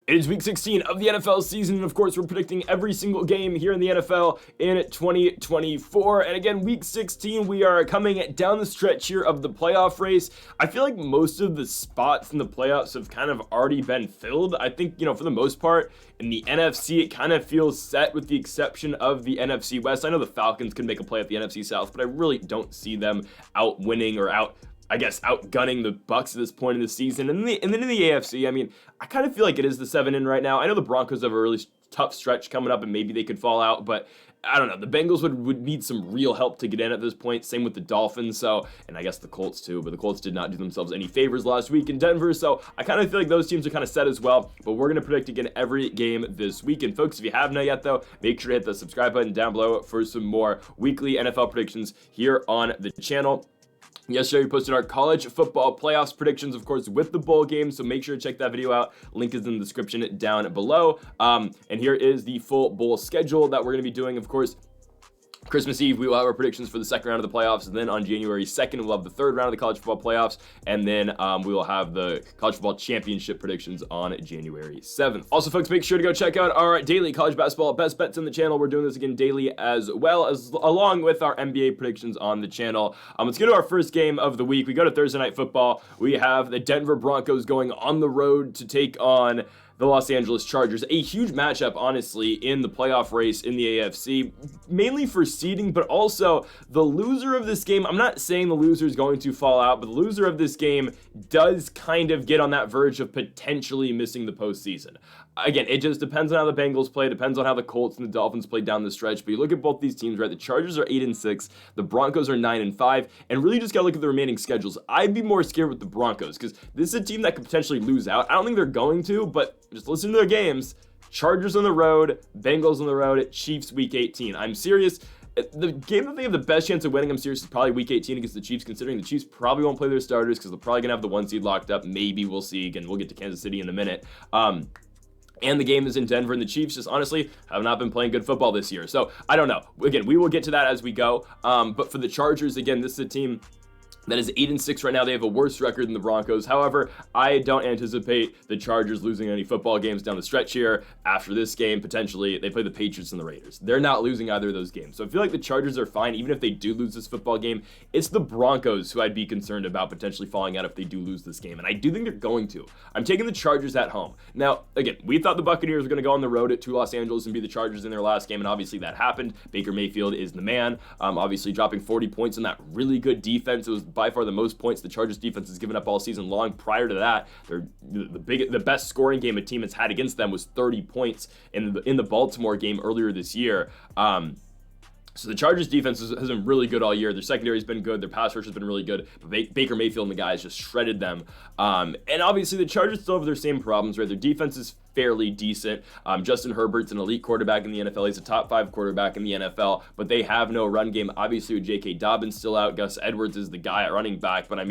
It is week 16 of the NFL season, and of course, we're predicting every single game here in the NFL in 2024. And again, week 16, we are coming down the stretch here of the playoff race. I feel like most of the spots in the playoffs have kind of already been filled. I think, for the most part, in the NFC, it kind of feels set with the exception of the NFC West. I know the Falcons can make a play at the NFC South, but I really don't see them out winning or outgunning the Bucs at this point in the season. And then in the AFC, I kind of feel like it is the 7-in right now. I know the Broncos have a really tough stretch coming up and maybe they could fall out, but I don't know. The Bengals would need some real help to get in at this point. Same with the Dolphins, and I guess the Colts too, but the Colts did not do themselves any favors last week in Denver, so I kind of feel like those teams are kind of set as well, but we're going to predict again every game this week. And folks, if you have not yet though, make sure to hit the subscribe button down below for some more weekly NFL predictions here on the channel. Yesterday, we posted our college football playoffs predictions, of course, with the bowl game, so make sure to check that video out. Link is in the description down below. And here is the full bowl schedule that we're going to be doing, of course. Christmas Eve, we will have our predictions for the second round of the playoffs, and then on January 2nd, we'll have the third round of the college football playoffs, and then we will have the college football championship predictions on January 7th. Also, folks, make sure to go check out our daily college basketball best bets on the channel. We're doing this again daily as well, as along with our NBA predictions on the channel. Let's get to our first game of the week. We go to Thursday Night Football. We have the Denver Broncos going on the road to take on the Los Angeles Chargers. A huge matchup, honestly, in the playoff race in the AFC, mainly for seeding, but also the loser of this game. I'm not saying the loser is going to fall out, but the loser of this game does kind of get on that verge of potentially missing the postseason. Again, it just depends on how the Bengals play, depends on how the Colts and the Dolphins play down the stretch. But you look at both these teams, right? The Chargers are 8-6, the Broncos are 9-5, and really just gotta look at the remaining schedules. I'd be more scared with the Broncos because this is a team that could potentially lose out. I don't think they're going to, but just listen to their games. Chargers on the road, Bengals on the road, Chiefs week 18. I'm serious. The game that they have the best chance of winning, I'm serious, is probably week 18 against the Chiefs, considering the Chiefs probably won't play their starters because they're probably going to have the 1 seed locked up. Maybe we'll see. Again, we'll get to Kansas City in a minute. And the game is in Denver, and the Chiefs just honestly have not been playing good football this year. So I don't know. Again, we will get to that as we go. But for the Chargers, again, this is a team that is 8-6 right now. They have a worse record than the Broncos. However, I don't anticipate the Chargers losing any football games down the stretch here. After this game, potentially, they play the Patriots and the Raiders. They're not losing either of those games. So I feel like the Chargers are fine, even if they do lose this football game. It's the Broncos who I'd be concerned about potentially falling out if they do lose this game. And I do think they're going to. I'm taking the Chargers at home. Now, again, we thought the Buccaneers were going to go on the road to Los Angeles and be the Chargers in their last game, and obviously that happened. Baker Mayfield is the man. Obviously dropping 40 points in that really good defense. It was by far the most points the Chargers defense has given up all season long. Prior to that, the best scoring game a team has had against them was 30 points in the Baltimore game earlier this year. So the Chargers defense has been really good all year. Their secondary has been good. Their pass rush has been really good. But Baker Mayfield and the guys just shredded them. And obviously the Chargers still have their same problems, right? Their defense is fairly decent. Justin Herbert's an elite quarterback in the NFL. He's a top 5 quarterback in the NFL, but they have no run game. Obviously with J.K. Dobbins still out, Gus Edwards is the guy at running back. But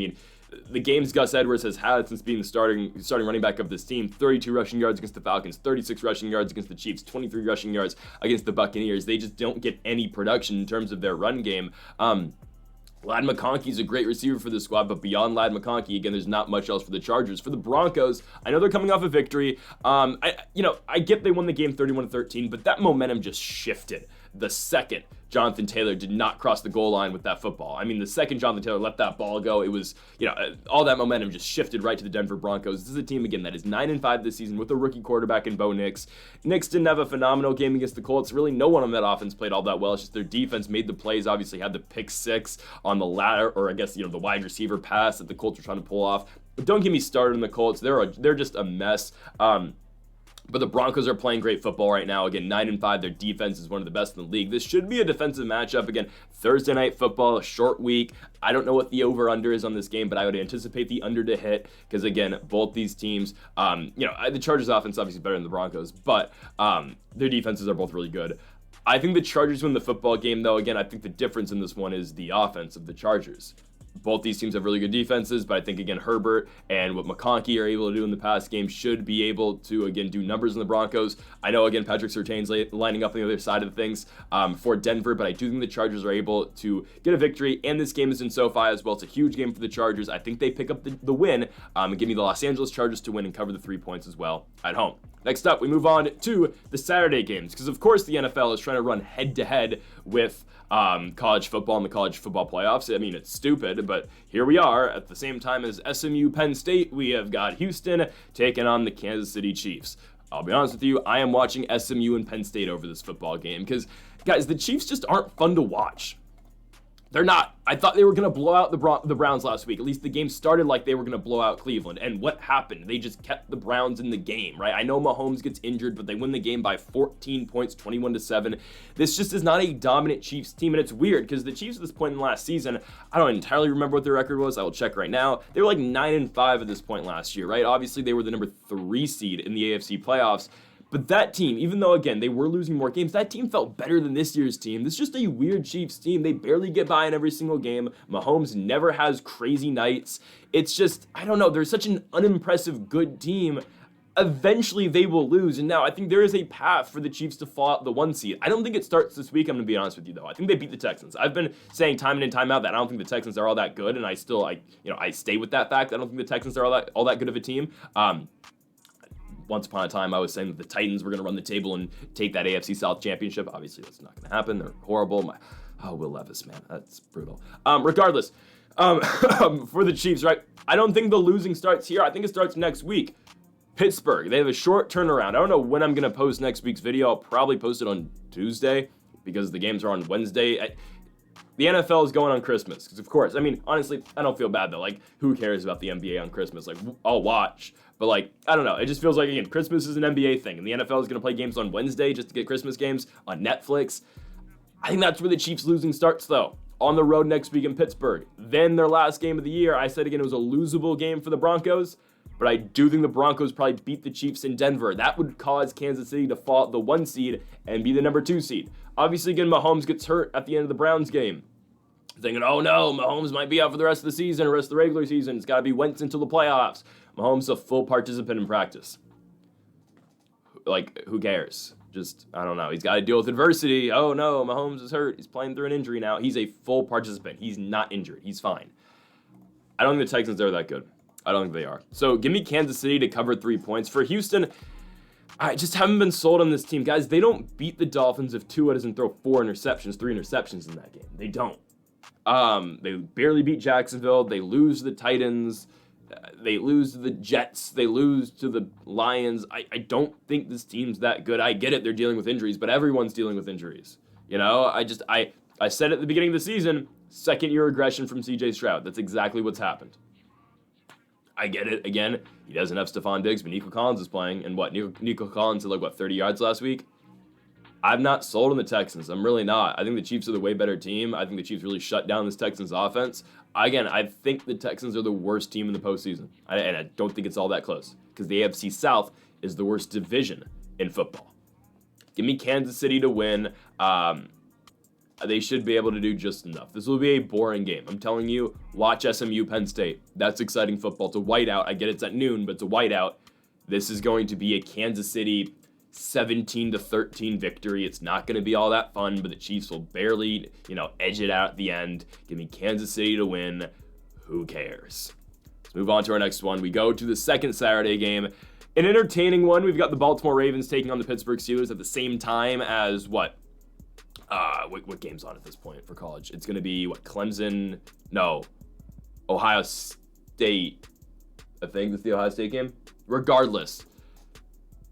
the games Gus Edwards has had since being the starting running back of this team: 32 rushing yards against the Falcons, 36 rushing yards against the Chiefs, 23 rushing yards against the Buccaneers. They just don't get any production in terms of their run game. Ladd McConkey's a great receiver for the squad, but beyond Ladd McConkey, again, there's not much else for the Chargers. For the Broncos, I know they're coming off a victory. I get they won the game 31-13, but that momentum just shifted the second Jonathan Taylor did not cross the goal line with that football. The second Jonathan Taylor let that ball go, it was, all that momentum just shifted right to the Denver Broncos. This is a team, again, that is 9-5 this season with a rookie quarterback in Bo Nix. Nix didn't have a phenomenal game against the Colts. Really, no one on that offense played all that well. It's just their defense made the plays, obviously had the pick 6 on the ladder, or I guess, the wide receiver pass that the Colts were trying to pull off. But don't get me started on the Colts. They're just a mess. But the Broncos are playing great football right now. Again, 9-5. Their defense is one of the best in the league. This should be a defensive matchup. Again, Thursday Night Football, a short week. I don't know what the over-under is on this game, but I would anticipate the under to hit because, again, both these teams, the Chargers offense obviously better than the Broncos, but their defenses are both really good. I think the Chargers win the football game, though. Again, I think the difference in this one is the offense of the Chargers. Both these teams have really good defenses, but I think, again, Herbert and what McConkey are able to do in the past game should be able to, again, do numbers in the Broncos. I know, again, Patrick Surtain's lining up on the other side of things for Denver, but I do think the Chargers are able to get a victory, and this game is in SoFi as well. It's a huge game for the Chargers. I think they pick up the win and give me the Los Angeles Chargers to win and cover the 3 points as well at home. Next up, we move on to the Saturday games, because of course the NFL is trying to run head-to-head with college football and the college football playoffs. I mean, it's stupid, but here we are. At the same time as SMU Penn State, we have got Houston taking on the Kansas City Chiefs. I'll be honest with you, I am watching SMU and Penn State over this football game, because, guys, the Chiefs just aren't fun to watch. They're not. I thought they were going to blow out the Browns last week. At least the game started like they were going to blow out Cleveland. And what happened? They just kept the Browns in the game, right? I know Mahomes gets injured, but they win the game by 14 points, 21-7. This just is not a dominant Chiefs team, and it's weird because the Chiefs at this point in last season, I don't entirely remember what their record was. I will check right now. They were like 9-5 at this point last year, right? Obviously, they were the number 3 seed in the AFC playoffs. But that team, even though, again, they were losing more games, that team felt better than this year's team. This is just a weird Chiefs team. They barely get by in every single game. Mahomes never has crazy nights. It's just, I don't know, they're such an unimpressive good team. Eventually, they will lose. And now, I think there is a path for the Chiefs to fall out the 1 seed. I don't think it starts this week, I'm going to be honest with you, though. I think they beat the Texans. I've been saying time in and time out that I don't think the Texans are all that good, and I stay with that fact. I don't think the Texans are all that good of a team. Once upon a time, I was saying that the Titans were going to run the table and take that AFC South championship. Obviously, that's not going to happen. They're horrible. Will Levis, man, that's brutal. Regardless, for the Chiefs, right, I don't think the losing starts here. I think it starts next week. Pittsburgh, they have a short turnaround. I don't know when I'm going to post next week's video. I'll probably post it on Tuesday because the games are on Wednesday. The NFL is going on Christmas because, of course, I mean, honestly, I don't feel bad, though. Like, who cares about the NBA on Christmas? Like, I'll watch. But, like, I don't know. It just feels like, again, Christmas is an NBA thing, and the NFL is going to play games on Wednesday just to get Christmas games on Netflix. I think that's where the Chiefs losing starts, though. On the road next week in Pittsburgh. Then their last game of the year, I said again, it was a losable game for the Broncos, but I do think the Broncos probably beat the Chiefs in Denver. That would cause Kansas City to fall at the 1 seed and be the number 2 seed. Obviously, again, Mahomes gets hurt at the end of the Browns game. Thinking, oh no, Mahomes might be out for the rest of the season, the rest of the regular season. It's got to be Wentz until the playoffs. Mahomes a full participant in practice. Like, who cares? Just, I don't know. He's got to deal with adversity. Oh no, Mahomes is hurt. He's playing through an injury now. He's a full participant. He's not injured. He's fine. I don't think the Texans are that good. I don't think they are. So give me Kansas City to cover 3 points. For Houston, I just haven't been sold on this team. Guys, they don't beat the Dolphins if Tua doesn't throw 3 interceptions in that game. They don't. They barely beat Jacksonville. They lose to the Titans. They lose to the Jets. They lose to the Lions. I don't think this team's that good. I get it. They're dealing with injuries, but everyone's dealing with injuries. You know, I said at the beginning of the season, second-year regression from C.J. Stroud. That's exactly what's happened. I get it. Again, he doesn't have Stephon Diggs, but Nico Collins is playing. And Nico Collins had 30 yards last week? I'm not sold on the Texans. I'm really not. I think the Chiefs are the way better team. I think the Chiefs really shut down this Texans offense. Again, I think the Texans are the worst team in the postseason. And I don't think it's all that close because the AFC South is the worst division in football. Give me Kansas City to win. They should be able to do just enough. This will be a boring game. I'm telling you, watch SMU Penn State. That's exciting football. It's a whiteout. I get it's at noon, but it's a whiteout. This is going to be a Kansas City 17-13 victory. It's not going to be all that fun, but the Chiefs will barely, edge it out at the end. Give me Kansas City to win. Who cares? Let's move on to our next one. We go to the second Saturday game. An entertaining one. We've got the Baltimore Ravens taking on the Pittsburgh Steelers at the same time as what game's on at this point for college? It's going to be Clemson? No. Ohio State. I think that's the Ohio State game. Regardless,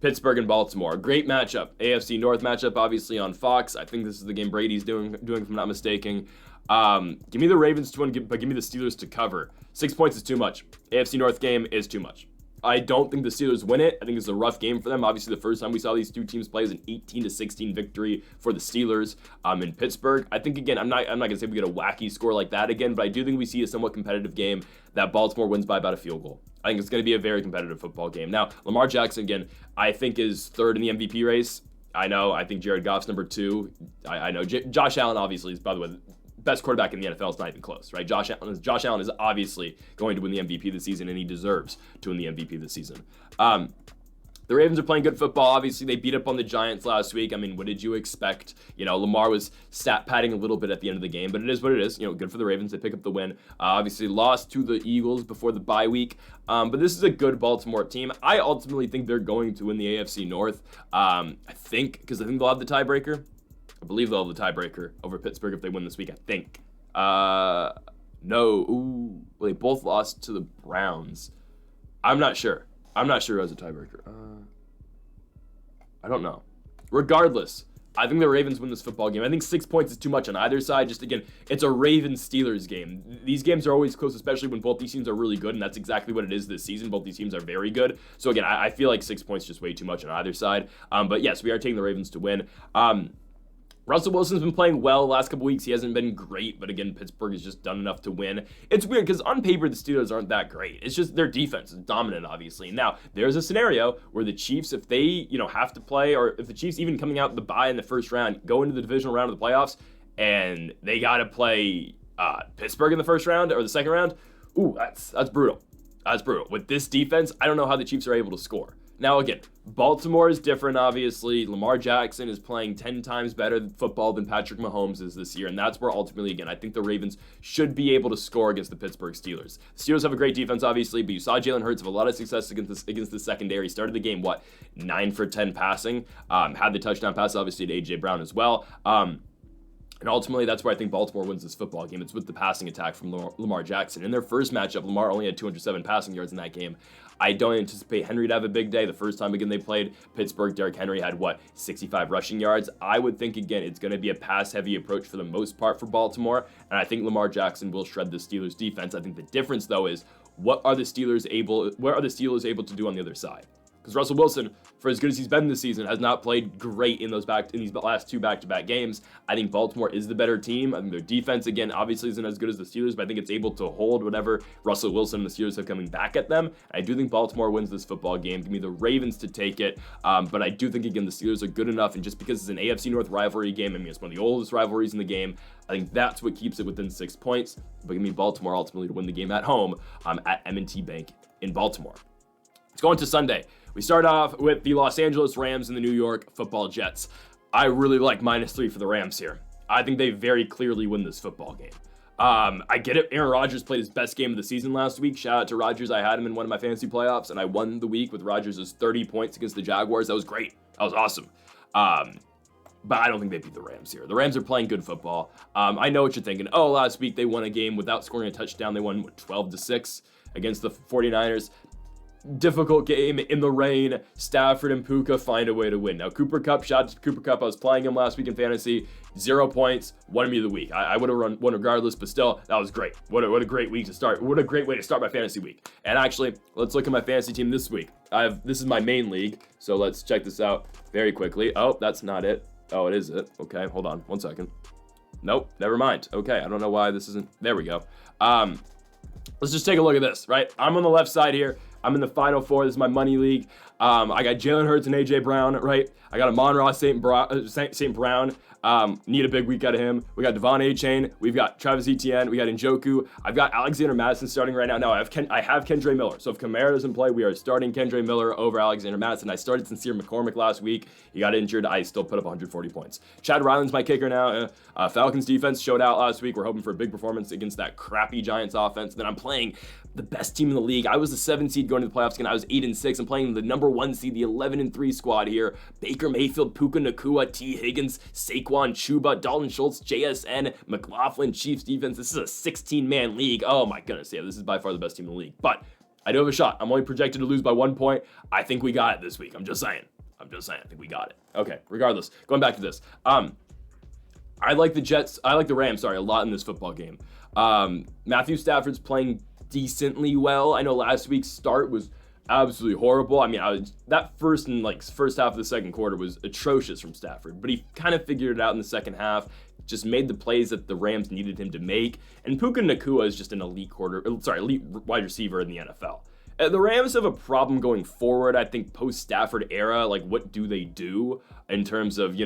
Pittsburgh and Baltimore. Great matchup. AFC North matchup, obviously, on Fox. I think this is the game Brady's doing if I'm not mistaken. Give me the Ravens to win, but give me the Steelers to cover. 6 points is too much. AFC North game is too much. I don't think the Steelers win it. I think it's a rough game for them. Obviously, the first time we saw these two teams play is an 18-16 victory for the Steelers in Pittsburgh. I think, again, I'm not going to say we get a wacky score like that again, but I do think we see a somewhat competitive game that Baltimore wins by about a field goal. I think it's going to be a very competitive football game. Now, Lamar Jackson, again, I think is third in the MVP race. I think Jared Goff's number 2. I know Josh Allen, obviously, is, by the way, best quarterback in the NFL. Is not even close, right? Josh Allen is obviously going to win the MVP this season, and he deserves to win the MVP this season. The Ravens are playing good football. Obviously, they beat up on the Giants last week. I mean, what did you expect? Lamar was stat padding a little bit at the end of the game, but it is what it is. Good for the Ravens. They pick up the win. Obviously, lost to the Eagles before the bye week, but this is a good Baltimore team. I ultimately think they're going to win the AFC North. Because I think they'll have the tiebreaker. I believe they'll have the tiebreaker over Pittsburgh if they win this week, I think. No. Ooh. Well, they both lost to the Browns. I'm not sure. I'm not sure who has a tiebreaker. I don't know. Regardless, I think the Ravens win this football game. I think 6 points is too much on either side. Just again, it's a Ravens-Steelers game. These games are always close, especially when both these teams are really good, and that's exactly what it is this season. Both these teams are very good. So again, I feel like 6 points is just way too much on either side. But yes, we are taking the Ravens to win. Russell Wilson's been playing well the last couple weeks. He hasn't been great, but again, Pittsburgh has just done enough to win. It's weird because on paper, the Steelers aren't that great. It's just their defense is dominant, obviously. Now, there's a scenario where the Chiefs, if they, have to play, or if the Chiefs even coming out the bye in the first round, go into the divisional round of the playoffs, and they got to play Pittsburgh in the first round or the second round, that's brutal. That's brutal. With this defense, I don't know how the Chiefs are able to score. Now, again, Baltimore is different, obviously. Lamar Jackson is playing 10 times better football than Patrick Mahomes is this year, and that's where ultimately, again, I think the Ravens should be able to score against the Pittsburgh Steelers. The Steelers have a great defense, obviously, but you saw Jalen Hurts have a lot of success against the secondary. Started the game, 9 for 10 passing. Had the touchdown pass, obviously, to A.J. Brown as well. And ultimately, that's where I think Baltimore wins this football game. It's with the passing attack from Lamar Jackson. In their first matchup, Lamar only had 207 passing yards in that game. I don't anticipate Henry to have a big day. The first time, again, they played Pittsburgh, Derrick Henry had, 65 rushing yards. I would think, again, it's going to be a pass-heavy approach for the most part for Baltimore, and I think Lamar Jackson will shred the Steelers' defense. I think the difference, though, is what are the Steelers able to do on the other side? Because Russell Wilson, for as good as he's been this season, has not played great in these last 2 back-to-back games. I think Baltimore is the better team. I think their defense, again, obviously isn't as good as the Steelers, but I think it's able to hold whatever Russell Wilson and the Steelers have coming back at them. I do think Baltimore wins this football game. Give me the Ravens to take it. But I do think, again, the Steelers are good enough, and just because it's an AFC North rivalry game, I mean, it's one of the oldest rivalries in the game, I think that's what keeps it within 6 points. But give me Baltimore ultimately to win the game at home at M&T Bank in Baltimore. Let's go into Sunday. We start off with the Los Angeles Rams and the New York Football Jets. I really like -3 for the Rams here. I think they very clearly win this football game. I get it. Aaron Rodgers played his best game of the season last week. Shout out to Rodgers. I had him in one of my fantasy playoffs, and I won the week with Rodgers' 30 points against the Jaguars. That was great. That was awesome. But I don't think they beat the Rams here. The Rams are playing good football. I know what you're thinking. Oh, last week they won a game without scoring a touchdown. They won, 12-6 against the 49ers. Difficult game in the rain. Stafford and Puka find a way to win. Now, Cooper Kupp, shout out to Cooper Kupp. I was playing him last week in fantasy. 0 points, won me the week. I would have won regardless, but still, that was great. What a great week to start. What a great way to start my fantasy week. And actually, let's look at my fantasy team this week. This is my main league, so let's check this out very quickly. Oh, that's not it. Oh, it is it. Okay, hold on 1 second. Nope, never mind. Okay, I don't know why this isn't. There we go. Let's just take a look at this, right? I'm on the left side here. I'm in the Final Four. This is my money league. I got Jalen Hurts and A.J. Brown, right? I got Amon-Ra St. Brown. Need a big week out of him. We got Devon A-Chain. We've got Travis Etienne. We got Njoku. I've got Alexander Madison starting right now. No, I have Kendre Miller. So if Kamara doesn't play, we are starting Kendre Miller over Alexander Madison. I started Sincere McCormick last week. He got injured. I still put up 140 points. Chad Ryland's my kicker now. Falcons defense showed out last week. We're hoping for a big performance against that crappy Giants offense. Then I'm playing the best team in the league. I was the 7 seed going to the playoffs again. I was 8-6. I'm playing the number 1 seed, the 11-3 squad here. Baker Mayfield, Puka Nacua, T. Higgins, Saquon Chuba, Dalton Schultz, JSN, McLaughlin, Chiefs defense. This is a 16-man league. Oh my goodness. Yeah, this is by far the best team in the league. But I do have a shot. I'm only projected to lose by 1 point. I think we got it this week. I'm just saying. I think we got it. Okay, regardless. Going back to this. I like the Rams, a lot in this football game. Matthew Stafford's playing decently well. I know last week's start was absolutely horrible. I mean, that first half of the second quarter was atrocious from Stafford, but he kind of figured it out in the second half, just made the plays that the Rams needed him to make. And Puka Nacua is just an elite wide receiver in the NFL. The Rams have a problem going forward. I think post-Stafford era, like what do they do in terms of,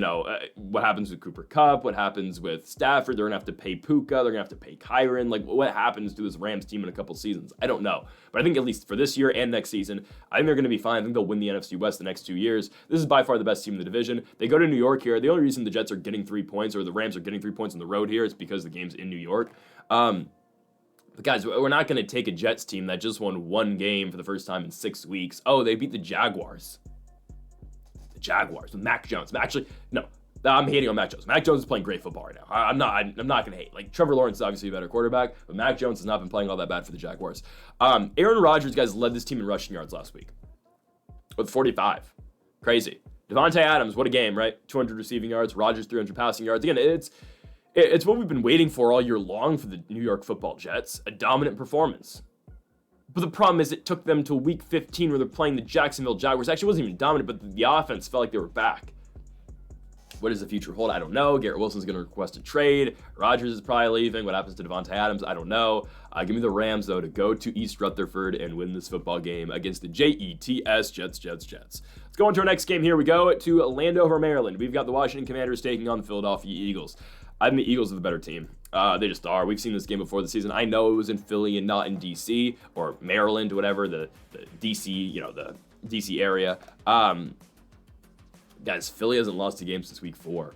what happens with Cooper Kupp, what happens with Stafford? They're going to have to pay Puka, they're going to have to pay Kyron. Like what happens to this Rams team in a couple seasons? I don't know. But I think at least for this year and next season, I think they're going to be fine. I think they'll win the NFC West the next 2 years. This is by far the best team in the division. They go to New York here. The only reason the Jets are getting 3 points or the Rams are getting 3 points on the road here is because the game's in New York. But guys, we're not going to take a Jets team that just won 1 game for the first time in 6 weeks. Oh, they beat the Jaguars. The Jaguars with Mac Jones. Actually, no, I'm hating on Mac Jones. Mac Jones is playing great football right now. I'm not going to hate. Like, Trevor Lawrence is obviously a better quarterback, but Mac Jones has not been playing all that bad for the Jaguars. Aaron Rodgers, guys, led this team in rushing yards last week with 45. Crazy. Devontae Adams, what a game, right? 200 receiving yards. Rodgers, 300 passing yards. Again, it's what we've been waiting for all year long for the New York Football Jets, a dominant performance. But the problem is it took them to week 15 where they're playing the Jacksonville Jaguars. Actually, it wasn't even dominant, but the offense felt like they were back. What does the future hold? I don't know. Garrett Wilson's going to request a trade. Rodgers is probably leaving. What happens to Devontae Adams? I don't know. Give me the Rams, though, to go to East Rutherford and win this football game against the Jets. Jets. Let's go on to our next game. Here we go to Landover, Maryland. We've got the Washington Commanders taking on the Philadelphia Eagles. I think the Eagles are the better team. They just are. We've seen this game before the season. I know it was in Philly and not in D.C. or Maryland, whatever, the D.C., the D.C. area. Guys, Philly hasn't lost a game since week 4.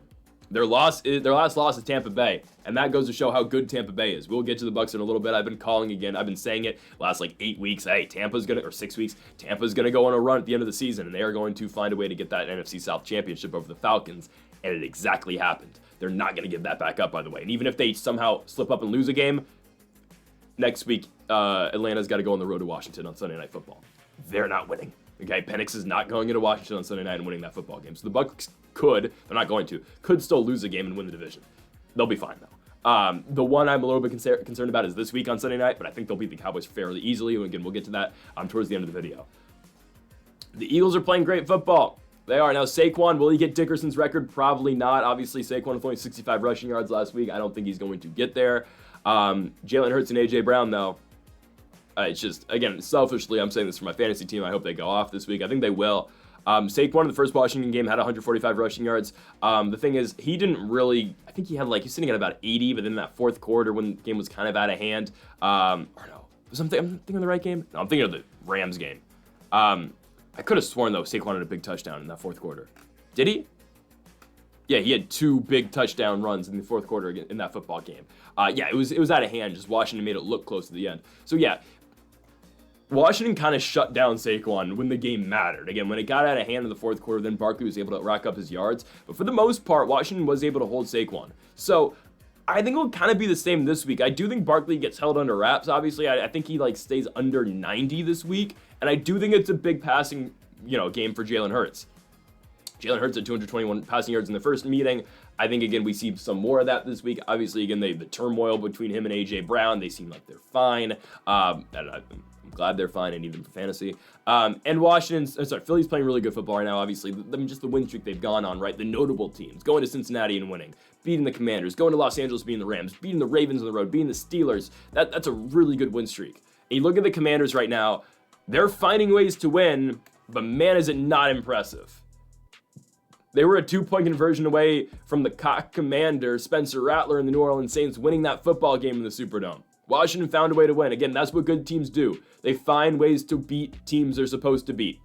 Their last loss is Tampa Bay, and that goes to show how good Tampa Bay is. We'll get to the Bucs in a little bit. I've been calling again. I've been saying it last 8 weeks. Hey, 6 weeks. Tampa's gonna go on a run at the end of the season, and they are going to find a way to get that NFC South championship over the Falcons, and it exactly happened. They're not gonna give that back up, by the way. And even if they somehow slip up and lose a game next week, Atlanta's got to go on the road to Washington on Sunday Night Football. They're not winning. Okay, Penix is not going into Washington on Sunday night and winning that football game. So the Bucs they're not going to, could still lose a game and win the division. They'll be fine, though. The one I'm a little bit concerned about is this week on Sunday night, but I think they'll beat the Cowboys fairly easily. And again, we'll get to that towards the end of the video. The Eagles are playing great football. They are. Now, Saquon, will he get Dickerson's record? Probably not. Obviously, Saquon with only 65 rushing yards last week. I don't think he's going to get there. Jalen Hurts and A.J. Brown, though. It's just, again, selfishly, I'm saying this for my fantasy team. I hope they go off this week. I think they will. Saquon in the first Washington game had 145 rushing yards. The thing is, he didn't really, I think he had he's sitting at about 80, but then that fourth quarter when the game was kind of out of hand, I'm thinking of the right game? No, I'm thinking of the Rams game. I could have sworn, though, Saquon had a big touchdown in that fourth quarter. Did he? Yeah, he had 2 big touchdown runs in the fourth quarter in that football game. Yeah, it was out of hand. Just Washington made it look close to the end. So, yeah, Washington kind of shut down Saquon when the game mattered. Again, when it got out of hand in the fourth quarter, then Barkley was able to rack up his yards. But for the most part, Washington was able to hold Saquon. So I think it'll kind of be the same this week. I do think Barkley gets held under wraps, obviously. I think he stays under 90 this week. And I do think it's a big passing, game for Jalen Hurts. Jalen Hurts had 221 passing yards in the first meeting. I think, again, we see some more of that this week. Obviously, again, the turmoil between him and A.J. Brown, they seem like they're fine. And I'm glad they're fine. I need them for fantasy. And Philly's playing really good football right now, obviously. Just the win streak they've gone on, right? The notable teams, going to Cincinnati and winning, beating the Commanders, going to Los Angeles, beating the Rams, beating the Ravens on the road, beating the Steelers. That's a really good win streak. And you look at the Commanders right now, they're finding ways to win, but man, is it not impressive. They were a 2-point conversion away from the cock commander, Spencer Rattler, and the New Orleans Saints winning that football game in the Superdome. Washington found a way to win. Again, that's what good teams do. They find ways to beat teams they're supposed to beat.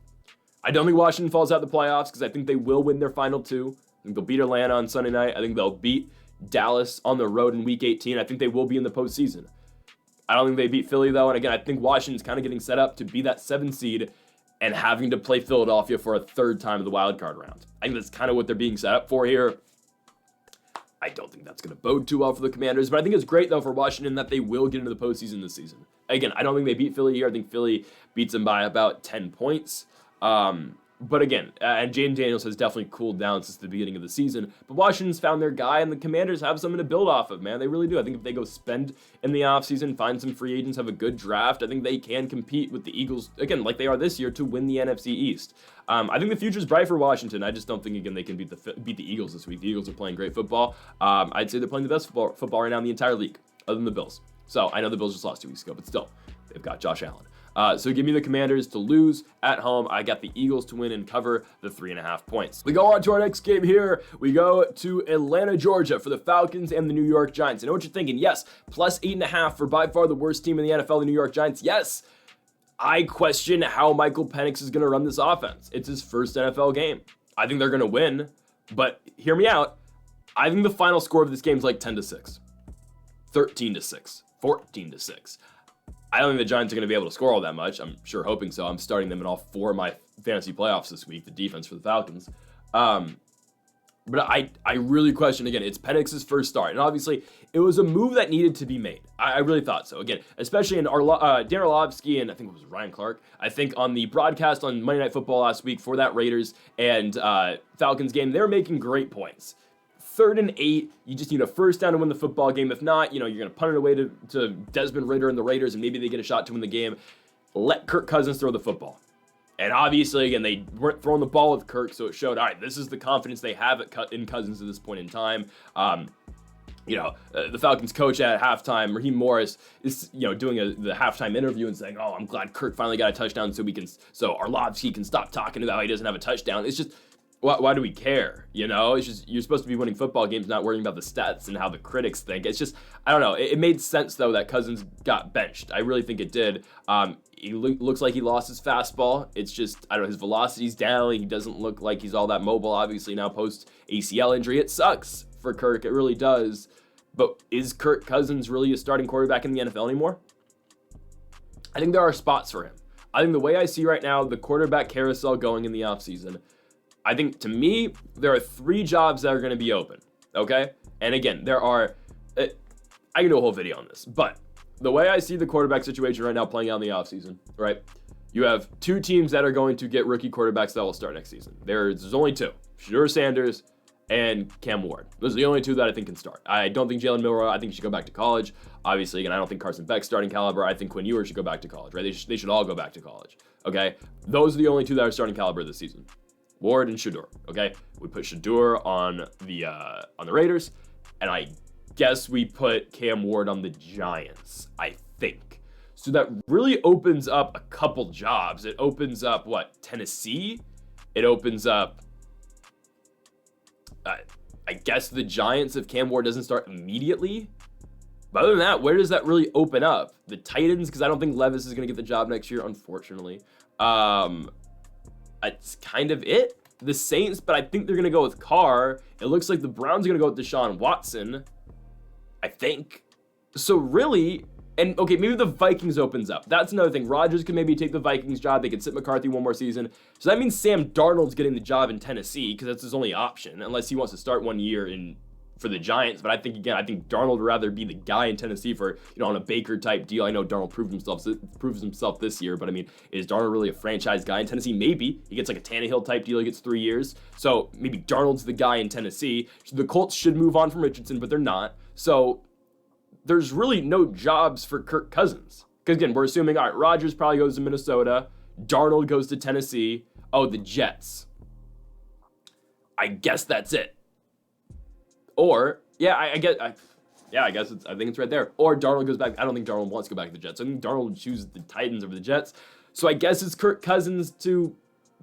I don't think Washington falls out of the playoffs because I think they will win their final 2. I think they'll beat Atlanta on Sunday night. I think they'll beat Dallas on the road in Week 18. I think they will be in the postseason. I don't think they beat Philly, though. And again, I think Washington's kind of getting set up to be that 7 seed and having to play Philadelphia for a 3rd time in the wild card round. I think that's kind of what they're being set up for here. I don't think that's going to bode too well for the Commanders, but I think it's great, though, for Washington that they will get into the postseason this season. Again, I don't think they beat Philly here. I think Philly beats them by about 10 points. But again, and Jaden Daniels has definitely cooled down since the beginning of the season. But Washington's found their guy, and the Commanders have something to build off of, man. They really do. I think if they go spend in the offseason, find some free agents, have a good draft, I think they can compete with the Eagles, again, like they are this year, to win the NFC East. I think the future's bright for Washington. I just don't think, again, they can beat the Eagles this week. The Eagles are playing great football. I'd say they're playing the best football right now in the entire league, other than the Bills. So I know the Bills just lost 2 weeks ago, but still, they've got Josh Allen. So give me the Commanders to lose at home. I got the Eagles to win and cover the 3.5 points. We go on to our next game here. We go to Atlanta, Georgia for the Falcons and the New York Giants. I know what you're thinking. Yes, plus 8.5 for by far the worst team in the NFL, the New York Giants. Yes. I question how Michael Penix is going to run this offense. It's his first NFL game. I think they're going to win, but hear me out. I think the final score of this game is like 10-6, 13-6, 14-6. I don't think the Giants are going to be able to score all that much. I'm sure hoping so. I'm starting them in all 4 of my fantasy playoffs this week, the defense for the Falcons. But I really question, again, it's Penix's first start. And obviously, it was a move that needed to be made. I really thought so. Again, especially in Dan Orlovsky and I think it was Ryan Clark, I think on the broadcast on Monday Night Football last week for that Raiders and Falcons game, they were making great points. 3rd and 8, you just need a first down to win the football game. If not, you're going to punt it away to Desmond Ridder and the Raiders, and maybe they get a shot to win the game. Let Kirk Cousins throw the football. And obviously, again, they weren't throwing the ball with Kirk, so it showed, all right, this is the confidence they have in Cousins at this point in time. The Falcons coach at halftime, Raheem Morris, is doing the halftime interview and saying, "Oh, I'm glad Kirk finally got a touchdown, so Arlovsky can stop talking about how he doesn't have a touchdown." It's just, why do we care? It's just, you're supposed to be winning football games, not worrying about the stats and how the critics think. It's just, I don't know. It made sense though that Cousins got benched. I really think it did. He looks like he lost his fastball. It's just, I don't know, his velocity's down. He doesn't look like he's all that mobile, obviously, now post ACL injury. It sucks for Kirk. It really does. But is Kirk Cousins really a starting quarterback in the NFL anymore? I think there are spots for him. I think the way I see right now, the quarterback carousel going in the offseason, I think, to me, there are 3 jobs that are going to be open, okay? And again, there are, I can do a whole video on this, but the way I see the quarterback situation right now playing out in the offseason, right? You have 2 teams that are going to get rookie quarterbacks that will start next season. There's only 2, Shedeur Sanders and Cam Ward. Those are the only 2 that I think can start. I don't think Jalen Milroe, I think he should go back to college. Obviously, again, I don't think Carson Beck's starting caliber. I think Quinn Ewers should go back to college, right? They should all go back to college, okay? Those are the only 2 that are starting caliber this season. Ward and Shedeur, okay? We put Shedeur on the Raiders, and I guess we put Cam Ward on the Giants, I think. So that really opens up a couple jobs. It opens up, Tennessee? It opens up, I guess, the Giants if Cam Ward doesn't start immediately. But other than that, where does that really open up? The Titans, because I don't think Levis is going to get the job next year, unfortunately. It's kind of it. The Saints, but I think they're going to go with Carr. It looks like the Browns are going to go with Deshaun Watson, I think. So really, and okay, maybe the Vikings opens up. That's another thing. Rodgers could maybe take the Vikings job. They could sit McCarthy one more season. So that means Sam Darnold's getting the job in Tennessee because that's his only option, unless he wants to start 1 year for the Giants. But I think Darnold would rather be the guy in Tennessee for, on a Baker type deal. I know Darnold proves himself this year, but I mean, is Darnold really a franchise guy in Tennessee? Maybe. He gets like a Tannehill type deal. He gets 3 years. So maybe Darnold's the guy in Tennessee. The Colts should move on from Richardson, but they're not. So there's really no jobs for Kirk Cousins. Because again, we're assuming, all right, Rodgers probably goes to Minnesota. Darnold goes to Tennessee. Oh, the Jets. I guess that's it. Or, I guess I think it's right there. Or Darnold goes back. I don't think Darnold wants to go back to the Jets. I think Darnold would choose the Titans over the Jets. So I guess it's Kirk Cousins to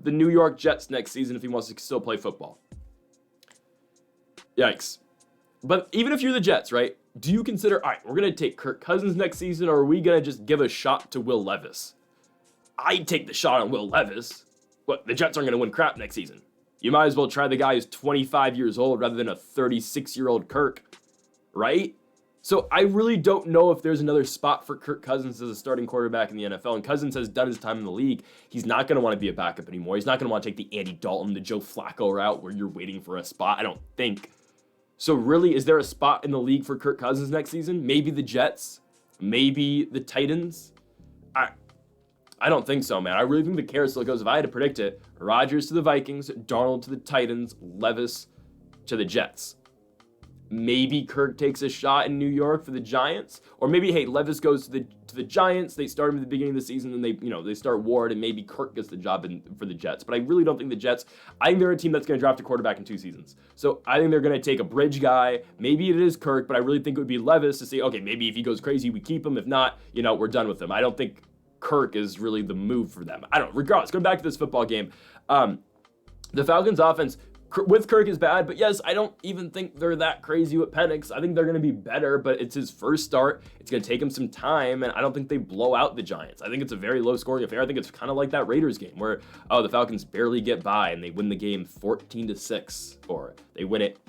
the New York Jets next season if he wants to still play football. Yikes. But even if you're the Jets, right, do you consider, all right, we're going to take Kirk Cousins next season, or are we going to just give a shot to Will Levis? I'd take the shot on Will Levis. But the Jets aren't going to win crap next season. You might as well try the guy who's 25 years old rather than a 36-year-old Kirk, right? So I really don't know if there's another spot for Kirk Cousins as a starting quarterback in the NFL. And Cousins has done his time in the league. He's not going to want to be a backup anymore. He's not going to want to take the Andy Dalton, the Joe Flacco route where you're waiting for a spot, I don't think. So really, is there a spot in the league for Kirk Cousins next season? Maybe the Jets? Maybe the Titans? I don't think so, man. I really think the carousel goes, if I had to predict it, Rodgers to the Vikings, Darnold to the Titans, Levis to the Jets. Maybe Kirk takes a shot in New York for the Giants, or maybe, hey, Levis goes to the Giants. They start him at the beginning of the season, and they start Ward, and maybe Kirk gets the job for the Jets. But I really don't think the Jets. I think they're a team that's going to draft a quarterback in 2 seasons. So I think they're going to take a bridge guy. Maybe it is Kirk, but I really think it would be Levis to say, okay, maybe if he goes crazy, we keep him. If not, we're done with him. I don't think Kirk is really the move for them. I don't know. Regardless, going back to this football game, the Falcons offense with Kirk is bad, but yes, I don't even think they're that crazy with Penix. I think they're going to be better, but it's his first start. It's going to take him some time, and I don't think they blow out the Giants. I think it's a very low-scoring affair. I think it's kind of like that Raiders game where, the Falcons barely get by, and they win the game 14-6, or they win it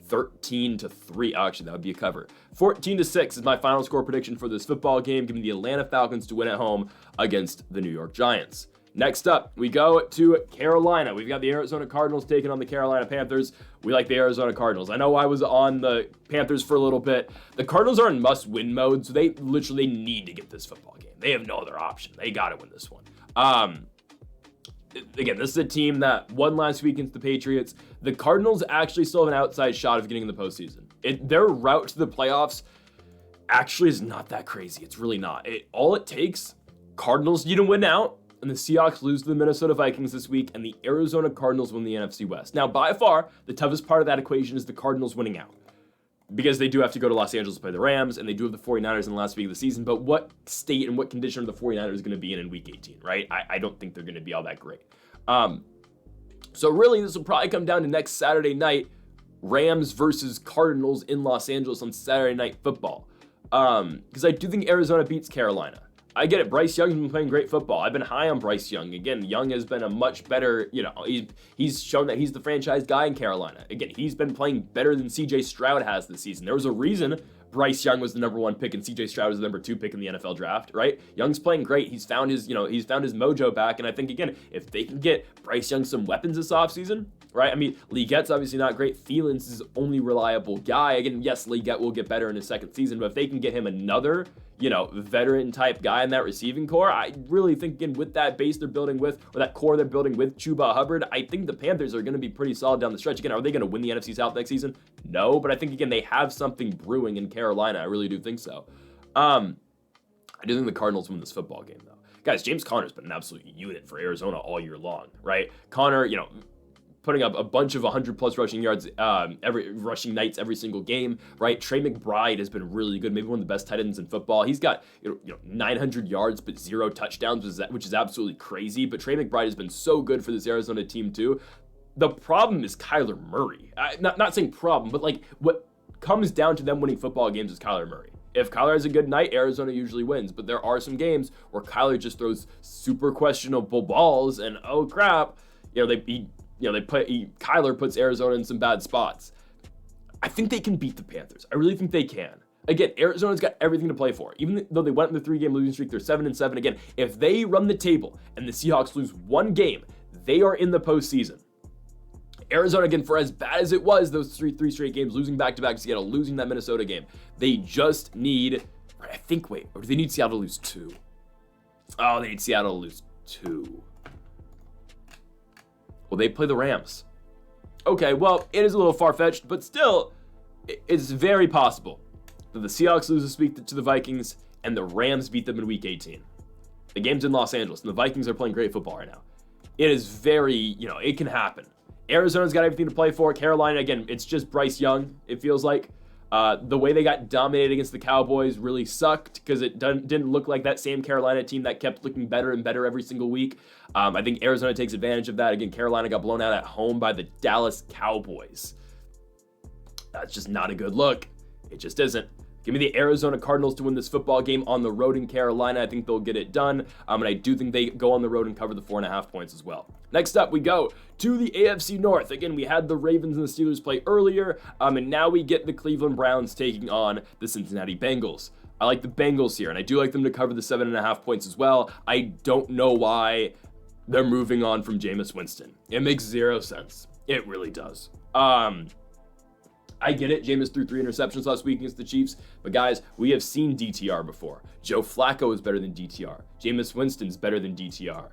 13-3. Actually, that would be a cover. 14-6 is my final score prediction for this football game, giving the Atlanta Falcons to win at home against the New York Giants. Next up, we go to Carolina. We've got the Arizona Cardinals taking on the Carolina Panthers. We like the Arizona Cardinals. I know I was on the Panthers for a little bit. The Cardinals are in must-win mode, so they literally need to get this football game. They have no other option. They got to win this one. Again, this is a team that won last week against the Patriots. The Cardinals actually still have an outside shot of getting in the postseason. Their route to the playoffs actually is not that crazy. It's really not. All it takes, Cardinals need to win out, and the Seahawks lose to the Minnesota Vikings this week, and the Arizona Cardinals win the NFC West. Now, by far, the toughest part of that equation is the Cardinals winning out, because they do have to go to Los Angeles to play the Rams, and they do have the 49ers in the last week of the season, but what state and what condition are the 49ers going to be in week 18, right? I don't think they're going to be all that great. So really, this will probably come down to next Saturday night, Rams versus Cardinals in Los Angeles on Saturday Night Football, because I do think Arizona beats Carolina. I get it. Bryce Young's been playing great football. I've been high on Bryce Young. Again, Young has been a much better, he's shown that he's the franchise guy in Carolina. Again, he's been playing better than CJ Stroud has this season. There was a reason Bryce Young was the number 1 pick and CJ Stroud was the number 2 pick in the NFL draft, right? Young's playing great. He's found his mojo back. And I think, again, if they can get Bryce Young some weapons this offseason, right? I mean, Legette's obviously not great. Thielens is his only reliable guy. Again, yes, Legette will get better in his second season, but if they can get him another, veteran type guy in that receiving core, I really think, again, with that base they're building with, or that core they're building with Chuba Hubbard, I think the Panthers are going to be pretty solid down the stretch. Again, are they going to win the NFC South next season? No, but I think, again, they have something brewing in Carolina. I really do think so. I do think the Cardinals win this football game, though. Guys, James Conner's been an absolute unit for Arizona all year long, right? Conner, putting up a bunch of 100-plus rushing yards, rushing nights every single game, right? Trey McBride has been really good, maybe one of the best tight ends in football. He's got 900 yards but 0 touchdowns, which is absolutely crazy. But Trey McBride has been so good for this Arizona team too. The problem is Kyler Murray. Not saying problem, but what comes down to them winning football games is Kyler Murray. If Kyler has a good night, Arizona usually wins. But there are some games where Kyler just throws super questionable balls, and oh crap, Kyler puts Arizona in some bad spots. I think they can beat the Panthers. I really think they can. Again, Arizona's got everything to play for. Even though they went in the 3-game losing streak, they're 7-7. Again, if they run the table and the Seahawks lose one game, they are in the postseason. Arizona, again, for as bad as it was, those three straight games, losing back-to-back to Seattle, losing that Minnesota game, they just need, or do they need Seattle to lose 2? Oh, they need Seattle to lose 2. Well, they play the Rams. Okay, well, it is a little far-fetched, but still, it's very possible that the Seahawks lose this week to the Vikings and the Rams beat them in Week 18. The game's in Los Angeles, and the Vikings are playing great football right now. It is very, it can happen. Arizona's got everything to play for. Carolina, again, it's just Bryce Young, it feels like. The way they got dominated against the Cowboys really sucked because it didn't look like that same Carolina team that kept looking better and better every single week. I think Arizona takes advantage of that. Again, Carolina got blown out at home by the Dallas Cowboys. That's just not a good look. It just isn't. Give me the Arizona Cardinals to win this football game on the road in Carolina. I think they'll get it done. And I do think they go on the road and cover the 4.5 points as well. Next up, we go to the AFC North. Again, we had the Ravens and the Steelers play earlier. And now we get the Cleveland Browns taking on the Cincinnati Bengals. I like the Bengals here, and I do like them to cover the 7.5 points as well. I don't know why they're moving on from Jameis Winston. It makes zero sense. It really does. I get it. Jameis threw 3 interceptions last week against the Chiefs. But guys, we have seen DTR before. Joe Flacco is better than DTR. Jameis Winston's better than DTR.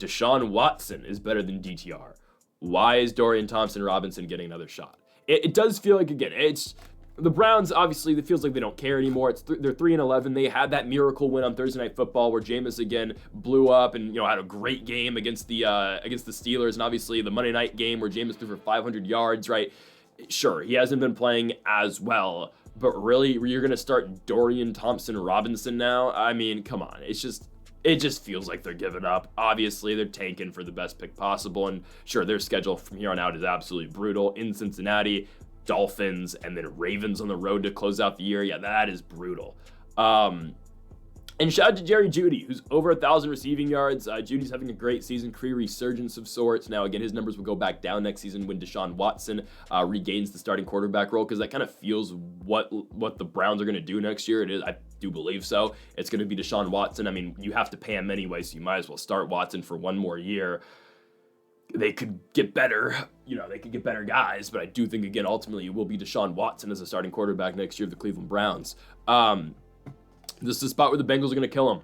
Deshaun Watson is better than DTR. Why is Dorian Thompson-Robinson getting another shot? It does feel like, again, it's the Browns, obviously, it feels like they don't care anymore. They're 3-11. They had that miracle win on Thursday Night Football where Jameis again blew up and had a great game against the Steelers, and obviously the Monday night game where Jameis threw for 500 yards, right? Sure, he hasn't been playing as well, but really, you're going to start Dorian Thompson-Robinson now? I mean, come on. It's just, it just feels like they're giving up. Obviously, they're tanking for the best pick possible, and sure, their schedule from here on out is absolutely brutal. In Cincinnati, Dolphins, and then Ravens on the road to close out the year. Yeah, that is brutal. And shout out to Jerry Jeudy, who's over 1,000 receiving yards. Judy's having a great season, career resurgence of sorts. Now, again, his numbers will go back down next season when Deshaun Watson regains the starting quarterback role, because that kind of feels what the Browns are going to do next year. It is, I do believe so. It's going to be Deshaun Watson. I mean, you have to pay him anyway, so you might as well start Watson for one more year. They could get better, they could get better guys, but I do think, again, ultimately it will be Deshaun Watson as a starting quarterback next year of the Cleveland Browns. This is the spot where the Bengals are going to kill them.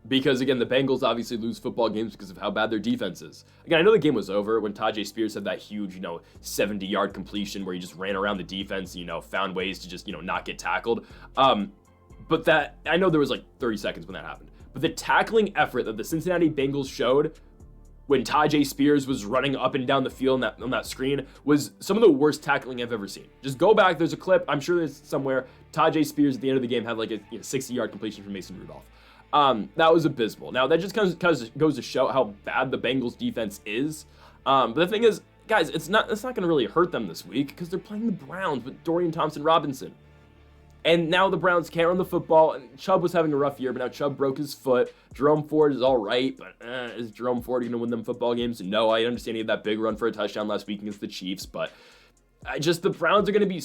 Because, again, the Bengals obviously lose football games because of how bad their defense is. Again, I know the game was over when Tajay Spears had that huge, 70-yard completion where he just ran around the defense, found ways to just, not get tackled. But that, I know there was like 30 seconds when that happened. But the tackling effort that the Cincinnati Bengals showed when Tajay Spears was running up and down the field on that screen was some of the worst tackling I've ever seen. Just go back, there's a clip, I'm sure there's somewhere, Tajay Spears at the end of the game had like a 60-yard completion from Mason Rudolph. That was abysmal. Now, that just goes to show how bad the Bengals defense is. But the thing is, guys, it's not going to really hurt them this week because they're playing the Browns with Dorian Thompson-Robinson. And now the Browns can't run the football. And Chubb was having a rough year, but now Chubb broke his foot. Jerome Ford is all right, but is Jerome Ford going to win them football games? No, I understand he had that big run for a touchdown last week against the Chiefs, but the Browns are going to be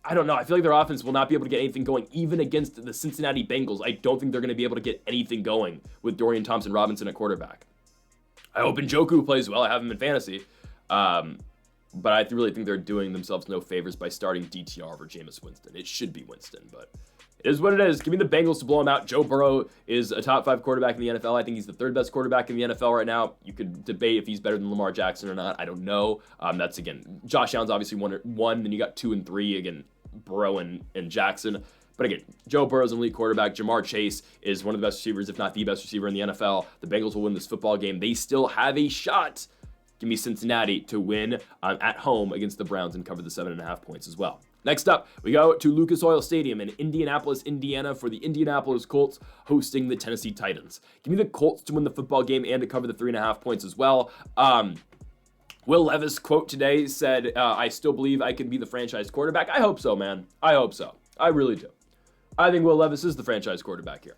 I don't know. I feel like their offense will not be able to get anything going, even against the Cincinnati Bengals. I don't think they're going to be able to get anything going with Dorian Thompson-Robinson at quarterback. I hope Njoku plays well. I have him in fantasy. But I really think they're doing themselves no favors by starting DTR over Jameis Winston. It should be Winston, but it is what it is. Give me the Bengals to blow them out. Joe Burrow is a top 5 quarterback in the NFL. I think he's the 3rd best quarterback in the NFL right now. You could debate if he's better than Lamar Jackson or not. I don't know. That's, again, Josh Allen's obviously one, then you got 2 and 3, again, Burrow and Jackson. But again, Joe Burrow's an elite quarterback. Jamar Chase is one of the best receivers, if not the best receiver in the NFL. The Bengals will win this football game. They still have a shot. Give me Cincinnati to win at home against the Browns and cover the 7.5 points as well. Next up, we go to Lucas Oil Stadium in Indianapolis, Indiana for the Indianapolis Colts hosting the Tennessee Titans. Give me the Colts to win the football game and to cover the 3.5 points as well. Will Levis quote today said, I still believe I can be the franchise quarterback. I hope so, man. I hope so. I really do. I think Will Levis is the franchise quarterback here.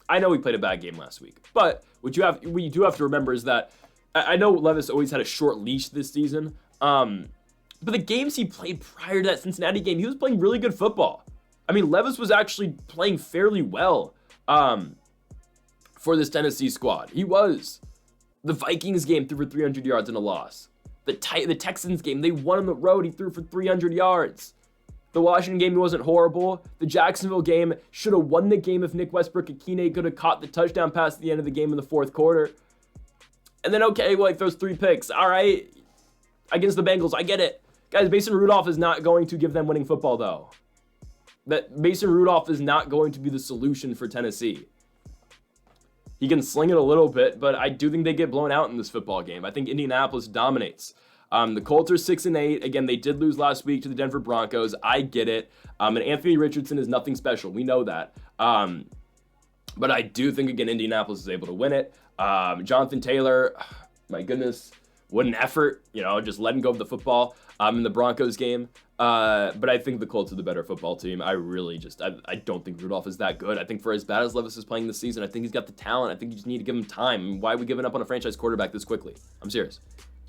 I know he played a bad game last week, but what you do have to remember is that I know Levis always had a short leash this season, but the games he played prior to that Cincinnati game, he was playing really good football. I mean, Levis was actually playing fairly well for this Tennessee squad. He was. The Vikings game threw for 300 yards in a loss. The Texans game, they won on the road. He threw for 300 yards. The Washington game, he wasn't horrible. The Jacksonville game should have won the game if Nick Westbrook-Ikhine could have caught the touchdown pass at the end of the game in the fourth quarter. And then, okay, well, he throws 3 picks. All right, against the Bengals, I get it. Guys, Mason Rudolph is not going to give them winning football, though. That Mason Rudolph is not going to be the solution for Tennessee. He can sling it a little bit, but I do think they get blown out in this football game. I think Indianapolis dominates. The Colts are 6-8. Again, they did lose last week to the Denver Broncos. I get it. And Anthony Richardson is nothing special. We know that. But I do think, again, Indianapolis is able to win it. Jonathan Taylor, my goodness, what an effort, just letting go of the football in the Broncos game. But I think the Colts are the better football team. I don't think Rudolph is that good. I think for as bad as Levis is playing this season, I think he's got the talent. I think you just need to give him time. I mean, why are we giving up on a franchise quarterback this quickly? I'm serious.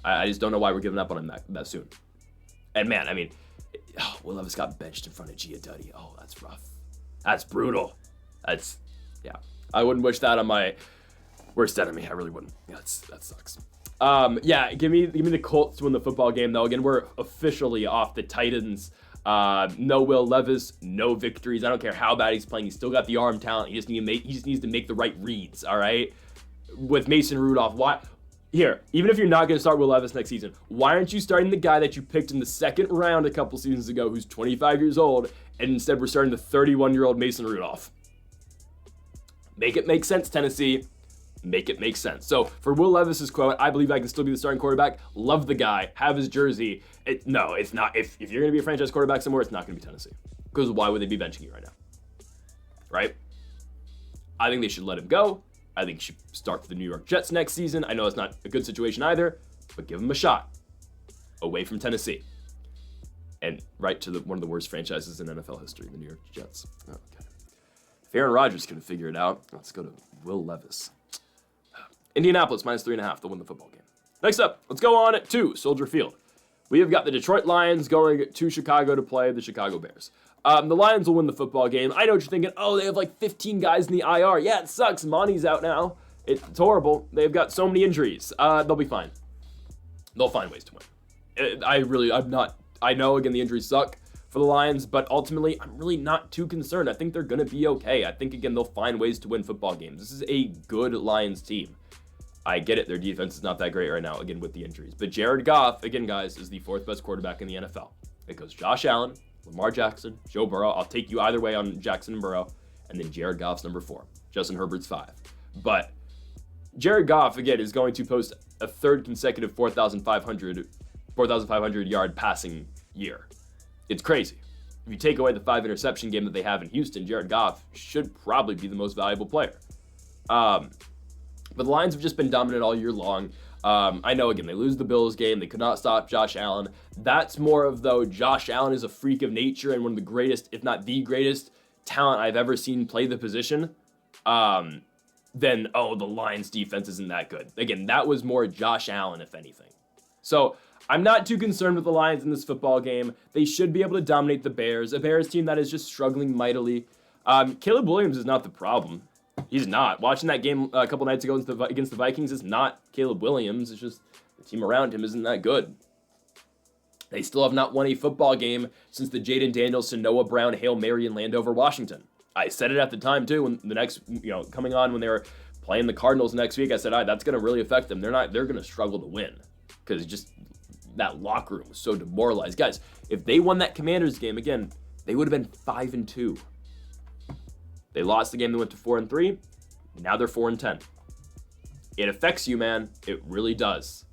I just don't know why we're giving up on him that soon. And man, I mean, Will Levis got benched in front of Gia Duddy. Oh, that's rough. That's brutal. Yeah. I wouldn't wish that on my worst enemy. I really wouldn't. That sucks. Give me the Colts to win the football game, though. Again, we're officially off the Titans. No Will Levis, no victories. I don't care how bad he's playing. He's still got the arm talent. He just needs to make the right reads, all right? With Mason Rudolph, even if you're not going to start Will Levis next season, why aren't you starting the guy that you picked in the 2nd round a couple seasons ago who's 25 years old, and instead we're starting the 31-year-old Mason Rudolph? Make it make sense, Tennessee. Make it make sense. So for Will Levis's quote, I believe I can still be the starting quarterback. Love the guy. Have his jersey. No, it's not. If you're going to be a franchise quarterback somewhere, it's not going to be Tennessee. Because why would they be benching you right now? Right? I think they should let him go. I think he should start for the New York Jets next season. I know it's not a good situation either, but give him a shot. Away from Tennessee. And right to one of the worst franchises in NFL history, the New York Jets. Okay. If Aaron Rodgers can figure it out, let's go to Will Levis. Indianapolis -3.5. They'll win the football game. Next up, let's go on to Soldier Field. We have got the Detroit Lions going to Chicago to play the Chicago Bears. The Lions will win the football game. I know what you're thinking. Oh, they have like 15 guys in the IR. Yeah, it sucks. Monty's out now. It's horrible. They've got so many injuries. They'll be fine. They'll find ways to win. I know, again, the injuries suck for the Lions, but ultimately, I'm really not too concerned. I think they're going to be okay. I think, again, they'll find ways to win football games. This is a good Lions team. I get it. Their defense is not that great right now, again, with the injuries. But Jared Goff, again, guys, is the 4th best quarterback in the NFL. It goes Josh Allen, Lamar Jackson, Joe Burrow. I'll take you either way on Jackson and Burrow. And then Jared Goff's number 4. Justin Herbert's 5. But Jared Goff, again, is going to post a 3rd consecutive 4,500 yard passing year. It's crazy. If you take away the 5 interception game that they have in Houston, Jared Goff should probably be the most valuable player. But the Lions have just been dominant all year long. I know, again, they lose the Bills game. They could not stop Josh Allen. That's more of, though, Josh Allen is a freak of nature and one of the greatest, if not the greatest, talent I've ever seen play the position. Then, the Lions defense isn't that good. Again, that was more Josh Allen, if anything. So I'm not too concerned with the Lions in this football game. They should be able to dominate the Bears, a Bears team that is just struggling mightily. Caleb Williams is not the problem. He's not. Watching that game a couple nights ago against the Vikings is not Caleb Williams. It's just the team around him isn't that good. They still have not won a football game since the Jaden Daniels to Noah Brown Hail Mary in Landover, Washington. I said it at the time too when the next, coming on when they were playing the Cardinals next week. I said, that's going to really affect them. They're going to struggle to win because just that locker room was so demoralized. Guys, if they won that Commanders game again, they would have been 5-2. They lost the game. They went to 4-3. Now they're 4-10. It affects you, man. It really does.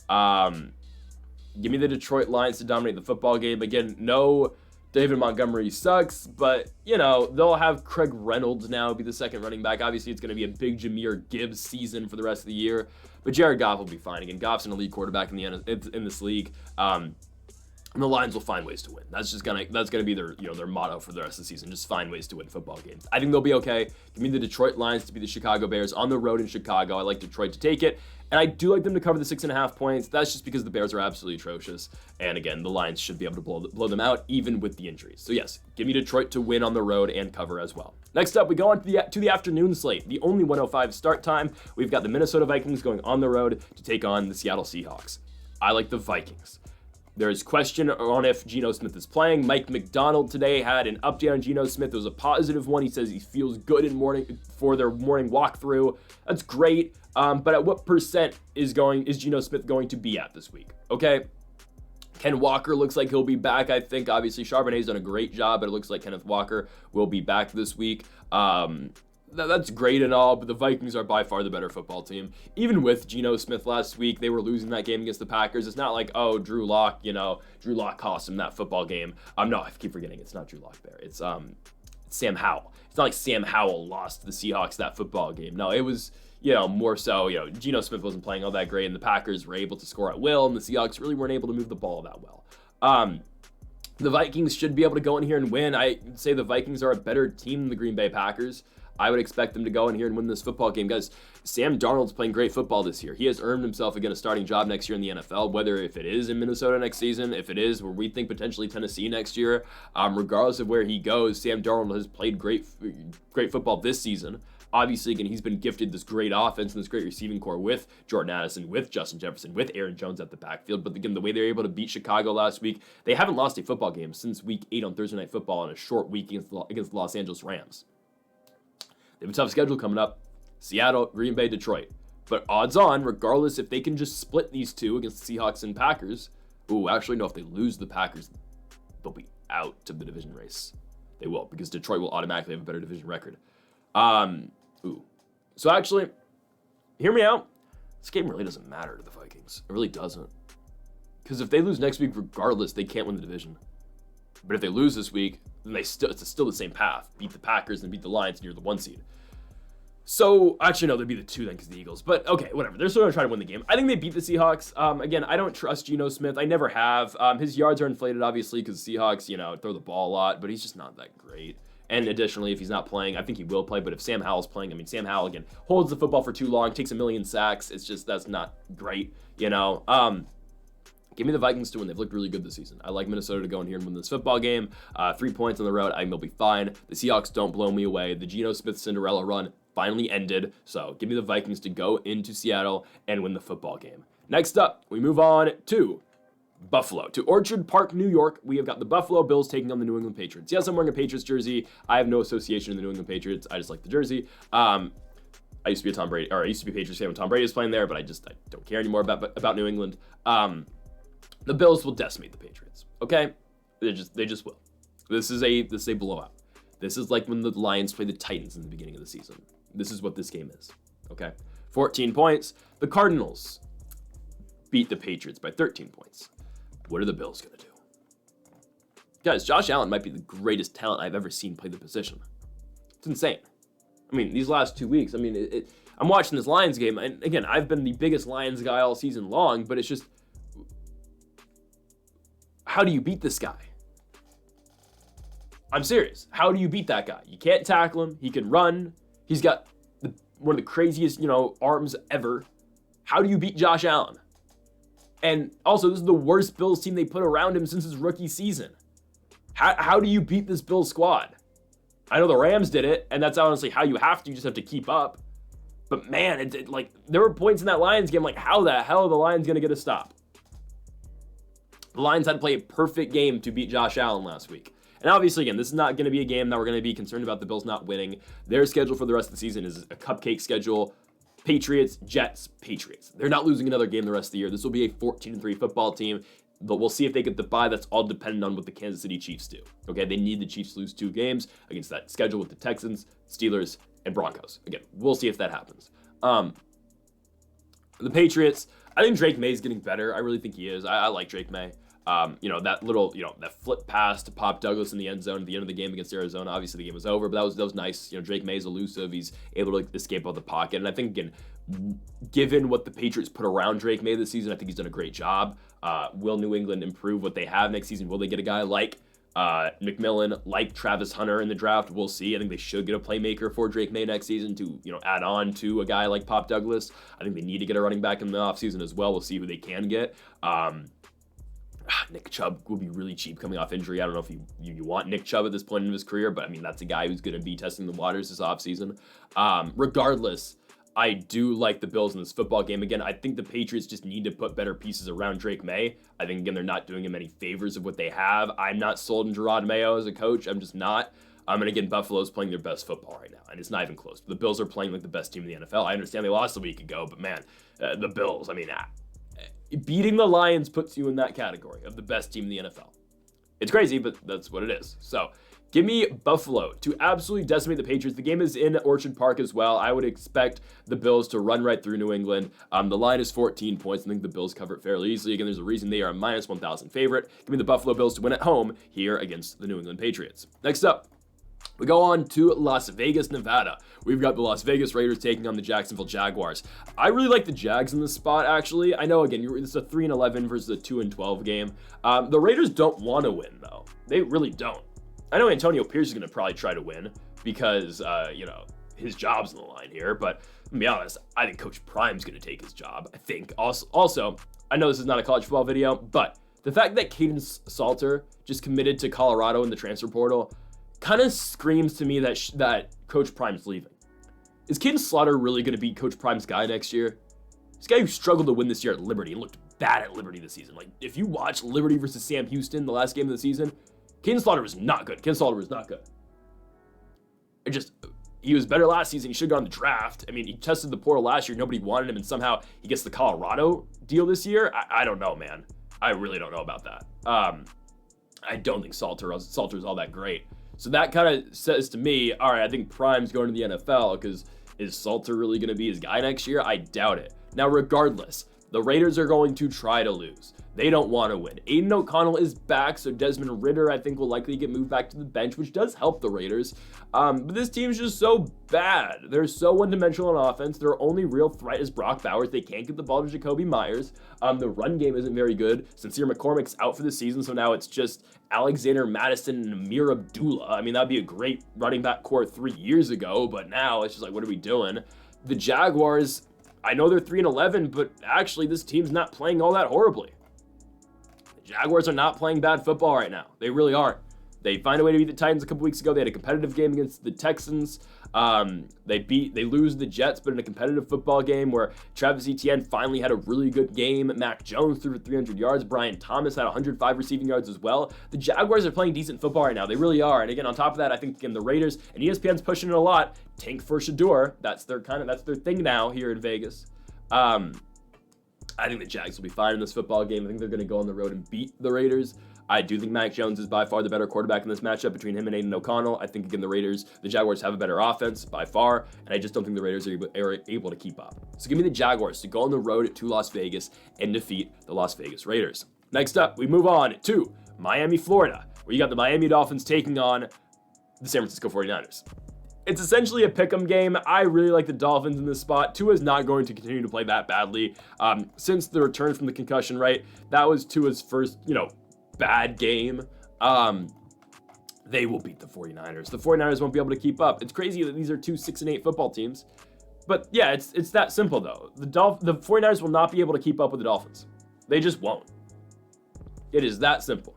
Give me the Detroit Lions to dominate the football game. Again, no David Montgomery sucks, but, they'll have Craig Reynolds now be the second running back. Obviously, it's going to be a big Jahmyr Gibbs season for the rest of the year, but Jared Goff will be fine. Again, Goff's an elite quarterback in this league. And the Lions will find ways to win. That's gonna be their their motto for the rest of the season. Just find ways to win football games. I think they'll be okay. Give me the Detroit Lions to be the Chicago Bears on the road in Chicago. I like Detroit to take it, and I do like them to cover the 6.5 points. That's just because the Bears are absolutely atrocious, and again, the Lions should be able to blow them out even with the injuries. So yes, give me Detroit to win on the road and cover as well. Next up, we go on to the afternoon slate. The only 1:05 start time. We've got the Minnesota Vikings going on the road to take on the Seattle Seahawks. I like the Vikings. There is question on if Geno Smith is playing. Mike McDonald today had an update on Geno Smith. It was a positive one. He says he feels good for their morning walkthrough. That's great. But at what percent is Geno Smith going to be at this week? Okay. Ken Walker looks like he'll be back, I think. Obviously, Charbonnet's done a great job, but it looks like Kenneth Walker will be back this week. That's great and all, but the Vikings are by far the better football team. Even with Geno Smith last week, they were losing that game against the Packers. It's not like, Drew Lock, Drew Lock cost him that football game. No, I keep forgetting it's not Drew Lock there. It's Sam Howell. It's not like Sam Howell lost the Seahawks that football game. No, it was, more so, Geno Smith wasn't playing all that great, and the Packers were able to score at will, and the Seahawks really weren't able to move the ball that well. The Vikings should be able to go in here and win. I say the Vikings are a better team than the Green Bay Packers. I would expect them to go in here and win this football game. Guys, Sam Darnold's playing great football this year. He has earned himself, again, a starting job next year in the NFL, whether if it is in Minnesota next season, if it is where we think potentially Tennessee next year. Regardless of where he goes, Sam Darnold has played great football this season. Obviously, again, he's been gifted this great offense and this great receiving core with Jordan Addison, with Justin Jefferson, with Aaron Jones at the backfield. But again, the way they were able to beat Chicago last week, they haven't lost a football game since Week 8 on Thursday Night Football on a short week against the Los Angeles Rams. They have a tough schedule coming up. Seattle, Green Bay, Detroit. But odds on, regardless if they can just split these two against the Seahawks and Packers. Actually, no, if they lose the Packers, they'll be out of the division race. They will, because Detroit will automatically have a better division record. So actually, hear me out. This game really doesn't matter to the Vikings. It really doesn't. Because if they lose next week, regardless, they can't win the division. But if they lose this week, then it's still the same path. Beat the Packers and beat the Lions, and you're the 1 seed. So, actually, no, they'd be the 2 then because the Eagles. But, okay, whatever. They're still going to try to win the game. I think they beat the Seahawks. Again, I don't trust Geno Smith. I never have. His yards are inflated, obviously, because the Seahawks, throw the ball a lot. But he's just not that great. And additionally, if he's not playing, I think he will play. But if Sam Howell's playing, Sam Howell, again, holds the football for too long, takes a million sacks. It's just, that's not great, Give me the Vikings to win. They've looked really good this season. I like Minnesota to go in here and win this football game. 3 points on the road. I think they'll be fine. The Seahawks don't blow me away. The Geno Smith Cinderella run finally ended. So give me the Vikings to go into Seattle and win the football game. Next up, we move on to Buffalo. To Orchard Park, New York, we have got the Buffalo Bills taking on the New England Patriots. Yes, I'm wearing a Patriots jersey. I have no association with the New England Patriots. I just like the jersey. I used to be I used to be a Patriots fan when Tom Brady was playing there, but I don't care anymore about New England. The Bills will decimate the Patriots. Okay, they just will. This is a blowout. This is like when the Lions play the Titans in the beginning of the season. This is what this game is. Okay, 14 points. The Cardinals beat the Patriots by 13 points. What are the Bills gonna do? Guys, Josh Allen might be the greatest talent I've ever seen play the position. It's insane. These last 2 weeks. I'm watching this Lions game, and again, I've been the biggest Lions guy all season long, but it's just, how do you beat this guy? I'm serious. How do you beat that guy? You can't tackle him. He can run. He's got one of the craziest, arms ever. How do you beat Josh Allen? And also, this is the worst Bills team they put around him since his rookie season. How do you beat this Bills squad? I know the Rams did it, and that's honestly how you have to. You just have to keep up. But man, there were points in that Lions game, how the hell are the Lions going to get a stop? The Lions had to play a perfect game to beat Josh Allen last week. And obviously, again, this is not going to be a game that we're going to be concerned about the Bills not winning. Their schedule for the rest of the season is a cupcake schedule. Patriots, Jets, Patriots. They're not losing another game the rest of the year. This will be a 14-3 football team, but we'll see if they get the bye. That's all dependent on what the Kansas City Chiefs do. Okay, they need the Chiefs to lose 2 games against that schedule with the Texans, Steelers, and Broncos. Again, we'll see if that happens. The Patriots, I think Drake May is getting better. I really think he is. I like Drake May. That little, that flip pass to Pop Douglas in the end zone at the end of the game against Arizona. Obviously, the game was over, but that was nice. Drake May is elusive. He's able to escape out of the pocket. And I think, again, given what the Patriots put around Drake May this season, I think he's done a great job. Will New England improve what they have next season? Will they get a guy like McMillan, like Travis Hunter in the draft? We'll see. I think they should get a playmaker for Drake May next season to, add on to a guy like Pop Douglas. I think they need to get a running back in the offseason as well. We'll see who they can get. Nick Chubb will be really cheap coming off injury. I don't know if you want Nick Chubb at this point in his career, but that's a guy who's going to be testing the waters this offseason. Regardless, I do like the Bills in this football game. Again, I think the Patriots just need to put better pieces around Drake May. I think, again, they're not doing him any favors of what they have. I'm not sold on Gerard Mayo as a coach. I'm just not. And again, Buffalo's playing their best football right now, and it's not even close. The Bills are playing like the best team in the NFL. I understand they lost a week ago, but man, the Bills, beating the Lions puts you in that category of the best team in the NFL. It's crazy, but that's what it is. So give me Buffalo to absolutely decimate the Patriots. The game is in Orchard Park as well. I would expect the Bills to run right through New England. The line is 14 points. I think the Bills cover it fairly easily. Again, there's a reason they are a minus 1,000 favorite. Give me the Buffalo Bills to win at home here against the New England Patriots. Next up, we go on to Las Vegas, Nevada. We've got the Las Vegas Raiders taking on the Jacksonville Jaguars. I really like the Jags in this spot, actually. I know, again, this is a 3-11 versus a 2-12 game. The Raiders don't want to win, though. They really don't. I know Antonio Pierce is going to probably try to win because, his job's on the line here. But to be honest, I think Coach Prime's going to take his job, I think. Also, I know this is not a college football video, but the fact that Caden Salter just committed to Colorado in the transfer portal kind of screams to me that Coach Prime's leaving. Is Caden Slaughter really going to be Coach Prime's guy next year? This guy who struggled to win this year at Liberty and looked bad at Liberty this season. If you watch Liberty versus Sam Houston, the last game of the season, Caden Slaughter was not good. He was better last season. He should have gone to the draft. He tested the portal last year. Nobody wanted him, and somehow he gets the Colorado deal this year. I don't know, man. I really don't know about that. I don't think Salter's all that great. So that kind of says to me, all right, I think Prime's going to the NFL because is Salter really going to be his guy next year? I doubt it. Now, regardless, the Raiders are going to try to lose. They don't want to win. Aiden O'Connell is back, so Desmond Ridder, I think, will likely get moved back to the bench, which does help the Raiders. But this team's just so bad. They're so one-dimensional on offense. Their only real threat is Brock Bowers. They can't get the ball to Jacoby Myers. The run game isn't very good. Sincere McCormick's out for the season, so now it's just Alexander Madison and Amir Abdullah. I mean, that'd be a great running back core 3 years ago, but now it's just like, what are we doing? The Jaguars, I know they're 3-11, but actually this team's not playing all that horribly. Jaguars are not playing bad football right now. They really aren't. They find a way to beat the Titans a couple weeks ago. They had a competitive game against the Texans. They lose the Jets, but in a competitive football game where Travis Etienne finally had a really good game. Mac Jones threw for 300 yards. Brian Thomas had 105 receiving yards as well. The Jaguars are playing decent football right now. They really are. And again, on top of that, I think again the Raiders and ESPN's pushing it a lot. Tank for Shador. That's their thing now here in Vegas. I think the Jags will be fine in this football game. I think they're going to go on the road and beat the Raiders. I do think Mac Jones is by far the better quarterback in this matchup between him and Aiden O'Connell. I think, again, the Jaguars have a better offense by far, and I just don't think the Raiders are able to keep up. So give me the Jaguars to go on the road to Las Vegas and defeat the Las Vegas Raiders. Next up, we move on to Miami, Florida, where you got the Miami Dolphins taking on the San Francisco 49ers. It's essentially a pick'em game. I really like the Dolphins in this spot. Tua's not going to continue to play that badly. Since the return from the concussion, right? That was Tua's first, bad game. They will beat the 49ers. The 49ers won't be able to keep up. It's crazy that these are two 6-8 football teams. But yeah, it's that simple though. The 49ers will not be able to keep up with the Dolphins. They just won't. It is that simple.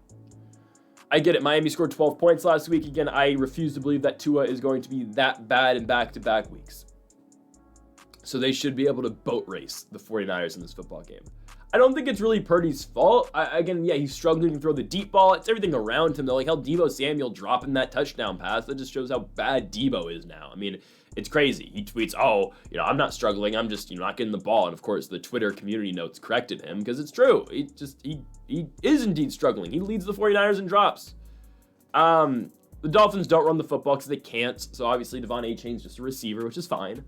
I get it. Miami scored 12 points last week. Again, I refuse to believe that Tua is going to be that bad in back-to-back weeks. So they should be able to boat race the 49ers in this football game. I don't think it's really Purdy's fault. He's struggling to throw the deep ball. It's everything around him, though. Like how Deebo Samuel dropping that touchdown pass, that just shows how bad Deebo is now. I mean, it's crazy. He tweets, I'm not struggling. I'm just, not getting the ball. And of course, the Twitter community notes corrected him because it's true. He is indeed struggling. He leads the 49ers in drops. The Dolphins don't run the football because they can't. So obviously, Devon Achane's just a receiver, which is fine.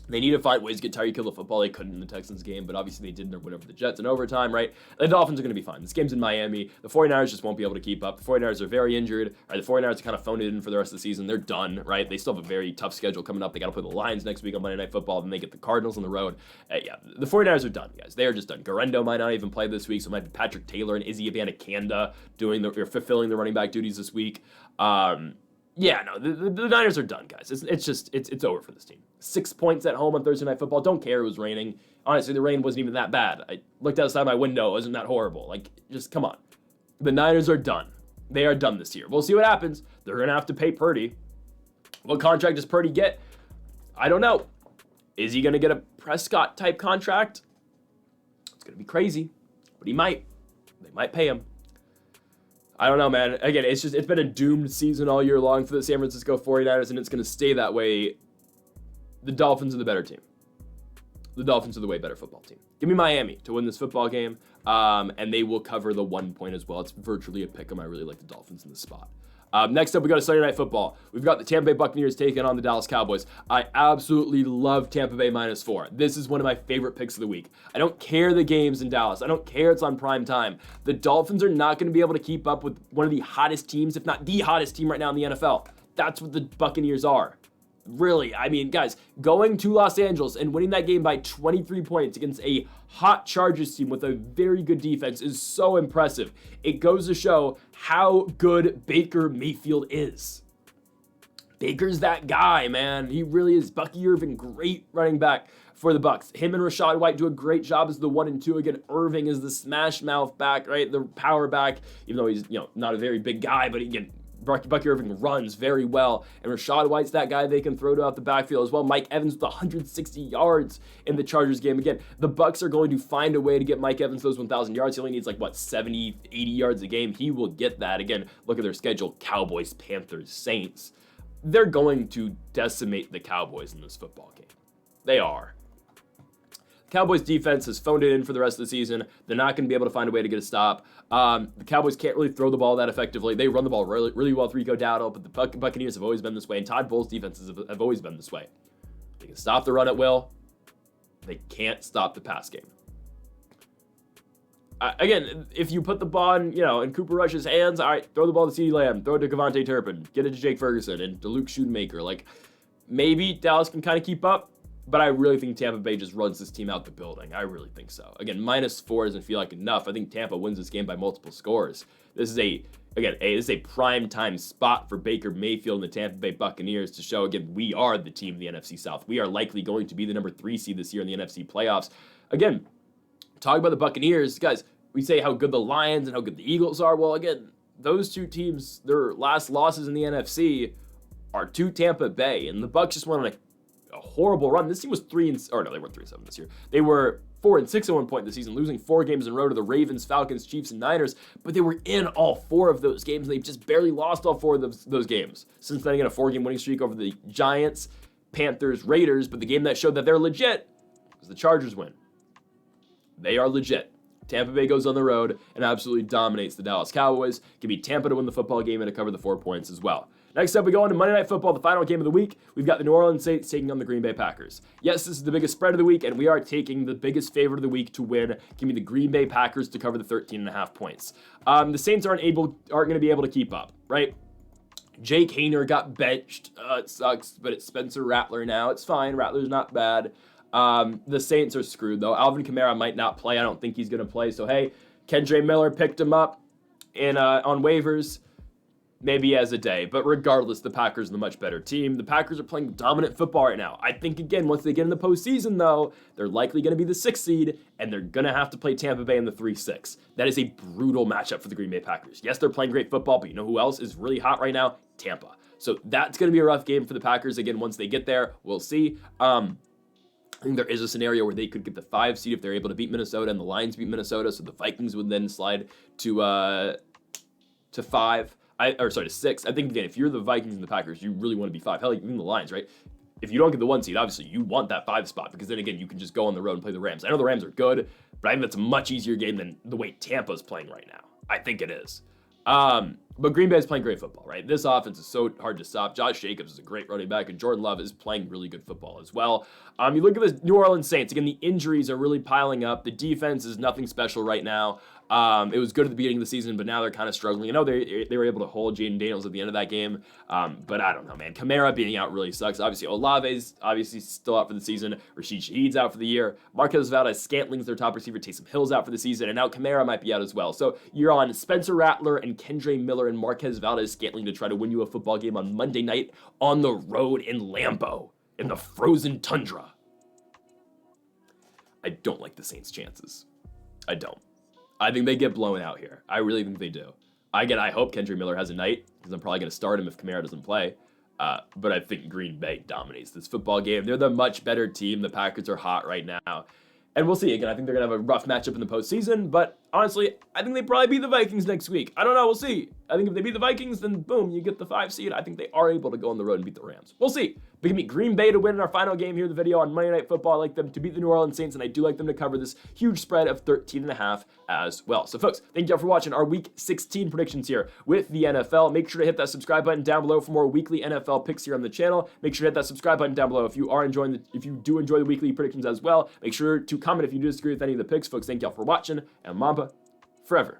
They need to find ways to get Tyreek Hill the football. They couldn't in the Texans game, but obviously they did in their win over the Jets in overtime, right? The Dolphins are going to be fine. This game's in Miami. The 49ers just won't be able to keep up. The 49ers are very injured. Right? The 49ers are kind of phoned it in for the rest of the season. They're done, right? They still have a very tough schedule coming up. They got to play the Lions next week on Monday Night Football. Then they get the Cardinals on the road. The 49ers are done, guys. They are just done. Garendo might not even play this week, so it might be Patrick Taylor and Izzy Abanikanda fulfilling the running back duties this week. The Niners are done, guys. It's over for this team. 6 points at home on Thursday Night Football. Don't care it was raining. Honestly, the rain wasn't even that bad. I looked outside my window. It wasn't that horrible. Just come on. The Niners are done. They are done this year. We'll see what happens. They're going to have to pay Purdy. What contract does Purdy get? I don't know. Is he going to get a Prescott-type contract? It's going to be crazy, but he might. They might pay him. I don't know, man. Again, it's been a doomed season all year long for the San Francisco 49ers, and it's going to stay that way. The Dolphins are the better team. The Dolphins are the way better football team. Give me Miami to win this football game, and they will cover the 1 point as well. It's virtually a pick 'em. I really like the Dolphins in this spot. Next up, we got a Sunday Night Football. We've got the Tampa Bay Buccaneers taking on the Dallas Cowboys. I absolutely love Tampa Bay -4. This is one of my favorite picks of the week. I don't care the game's in Dallas. I don't care it's on prime time. The Dolphins are not going to be able to keep up with one of the hottest teams, if not the hottest team right now in the NFL. That's what the Buccaneers are. Really, guys, going to Los Angeles and winning that game by 23 points against a hot Chargers team with a very good defense is so impressive. It goes to show how good Baker Mayfield is. Baker's that guy, man. He really is. Bucky Irving, great running back for the Bucs. Him and Rachaad White do a great job as the 1 and 2. Again, Irving is the smash mouth back, right? The power back, even though he's not a very big guy, but again, Bucky Irving runs very well, and Rachaad White's that guy they can throw to out the backfield as well. Mike Evans with 160 yards in the Chargers game. Again, the Bucs are going to find a way to get Mike Evans those 1,000 yards. He only needs 70, 80 yards a game. He will get that. Again, look at their schedule. Cowboys, Panthers, Saints. They're going to decimate the Cowboys in this football game. They are. Cowboys defense has phoned it in for the rest of the season. They're not going to be able to find a way to get a stop. The Cowboys can't really throw the ball that effectively. They run the ball really, really well with Rico Dowdle, but the Buccaneers have always been this way, and Todd Bowles' defenses have always been this way. They can stop the run at will. They can't stop the pass game. Again, if you put the ball in Cooper Rush's hands, all right, throw the ball to CeeDee Lamb, throw it to Devontae Turpin, get it to Jake Ferguson and to Luke Schoonmaker. Like, maybe Dallas can kind of keep up, but I really think Tampa Bay just runs this team out the building. I really think so. Again, -4 doesn't feel like enough. I think Tampa wins this game by multiple scores. This is a prime time spot for Baker Mayfield and the Tampa Bay Buccaneers to show, again, we are the team in the NFC South. We are likely going to be the number 3 seed this year in the NFC playoffs. Again, talking about the Buccaneers, guys, we say how good the Lions and how good the Eagles are. Well, again, those two teams, their last losses in the NFC are to Tampa Bay, and the Bucs just went on a horrible run. This team was they weren't 3-7 this year. They were 4-6 at one point in the season, losing 4 games in a row to the Ravens, Falcons, Chiefs, and Niners, but they were in all 4 of those games, and they've just barely lost all 4 of those games. Since then, again, a 4-game winning streak over the Giants, Panthers, Raiders, but the game that showed that they're legit was the Chargers win. They are legit. Tampa Bay goes on the road and absolutely dominates the Dallas Cowboys. Give me Tampa to win the football game and to cover the 4 points as well. Next up, we go on to Monday Night Football, the final game of the week. We've got the New Orleans Saints taking on the Green Bay Packers. Yes, this is the biggest spread of the week, and we are taking the biggest favorite of the week to win. Give me the Green Bay Packers to cover the 13.5 points. The Saints aren't going to be able to keep up, right? Jake Hayner got benched. It sucks, but it's Spencer Rattler now. It's fine. Rattler's not bad. The Saints are screwed, though. Alvin Kamara might not play. I don't think he's going to play. So, hey, Kendre Miller picked him up on waivers. Maybe as a day. But regardless, the Packers are the much better team. The Packers are playing dominant football right now. I think, again, once they get in the postseason, though, they're likely going to be the 6th seed, and they're going to have to play Tampa Bay in the 3-6. That is a brutal matchup for the Green Bay Packers. Yes, they're playing great football, but you know who else is really hot right now? Tampa. So that's going to be a rough game for the Packers. Again, once they get there, we'll see. I think there is a scenario where they could get the 5 seed if they're able to beat Minnesota and the Lions beat Minnesota, so the Vikings would then slide to 5. To 6. I think, again, if you're the Vikings and the Packers, you really want to be 5. Hell, even the Lions, right? If you don't get the 1 seed, obviously you want that 5 spot because then, again, you can just go on the road and play the Rams. I know the Rams are good, but I think that's a much easier game than the way Tampa's playing right now. I think it is. But Green Bay is playing great football, right? This offense is so hard to stop. Josh Jacobs is a great running back, and Jordan Love is playing really good football as well. You look at the New Orleans Saints. Again, the injuries are really piling up. The defense is nothing special right now. It was good at the beginning of the season, but now they're kind of struggling. You know, they were able to hold Jaden Daniels at the end of that game, but I don't know, man. Kamara being out really sucks. Obviously, Olave's obviously still out for the season. Rashid Shaheed's out for the year. Marquez Valdes-Scantling's their top receiver. Taysom Hill's out for the season, and now Kamara might be out as well. So you're on Spencer Rattler and Kendre Miller and Marquez Valdes-Scantling to try to win you a football game on Monday night on the road in Lambeau in the frozen tundra. I don't like the Saints' chances. I don't. I think they get blown out here. I really think they do. I hope Kendre Miller has a night because I'm probably going to start him if Kamara doesn't play. But I think Green Bay dominates this football game. They're the much better team. The Packers are hot right now. And we'll see. Again, I think they're going to have a rough matchup in the postseason. But honestly, I think they probably beat the Vikings next week. I don't know. We'll see. I think if they beat the Vikings, then boom, you get the 5 seed. I think they are able to go on the road and beat the Rams. We'll see. But give me Green Bay to win in our final game here in the video on Monday Night Football. I like them to beat the New Orleans Saints, and I do like them to cover this huge spread of 13.5 as well. So, folks, thank you all for watching our Week 16 predictions here with the NFL. Make sure to hit that subscribe button down below for more weekly NFL picks here on the channel. Make sure to hit that subscribe button down below if you do enjoy the weekly predictions as well. Make sure to comment if you disagree with any of the picks. Folks, thank you all for watching, and Mamba forever.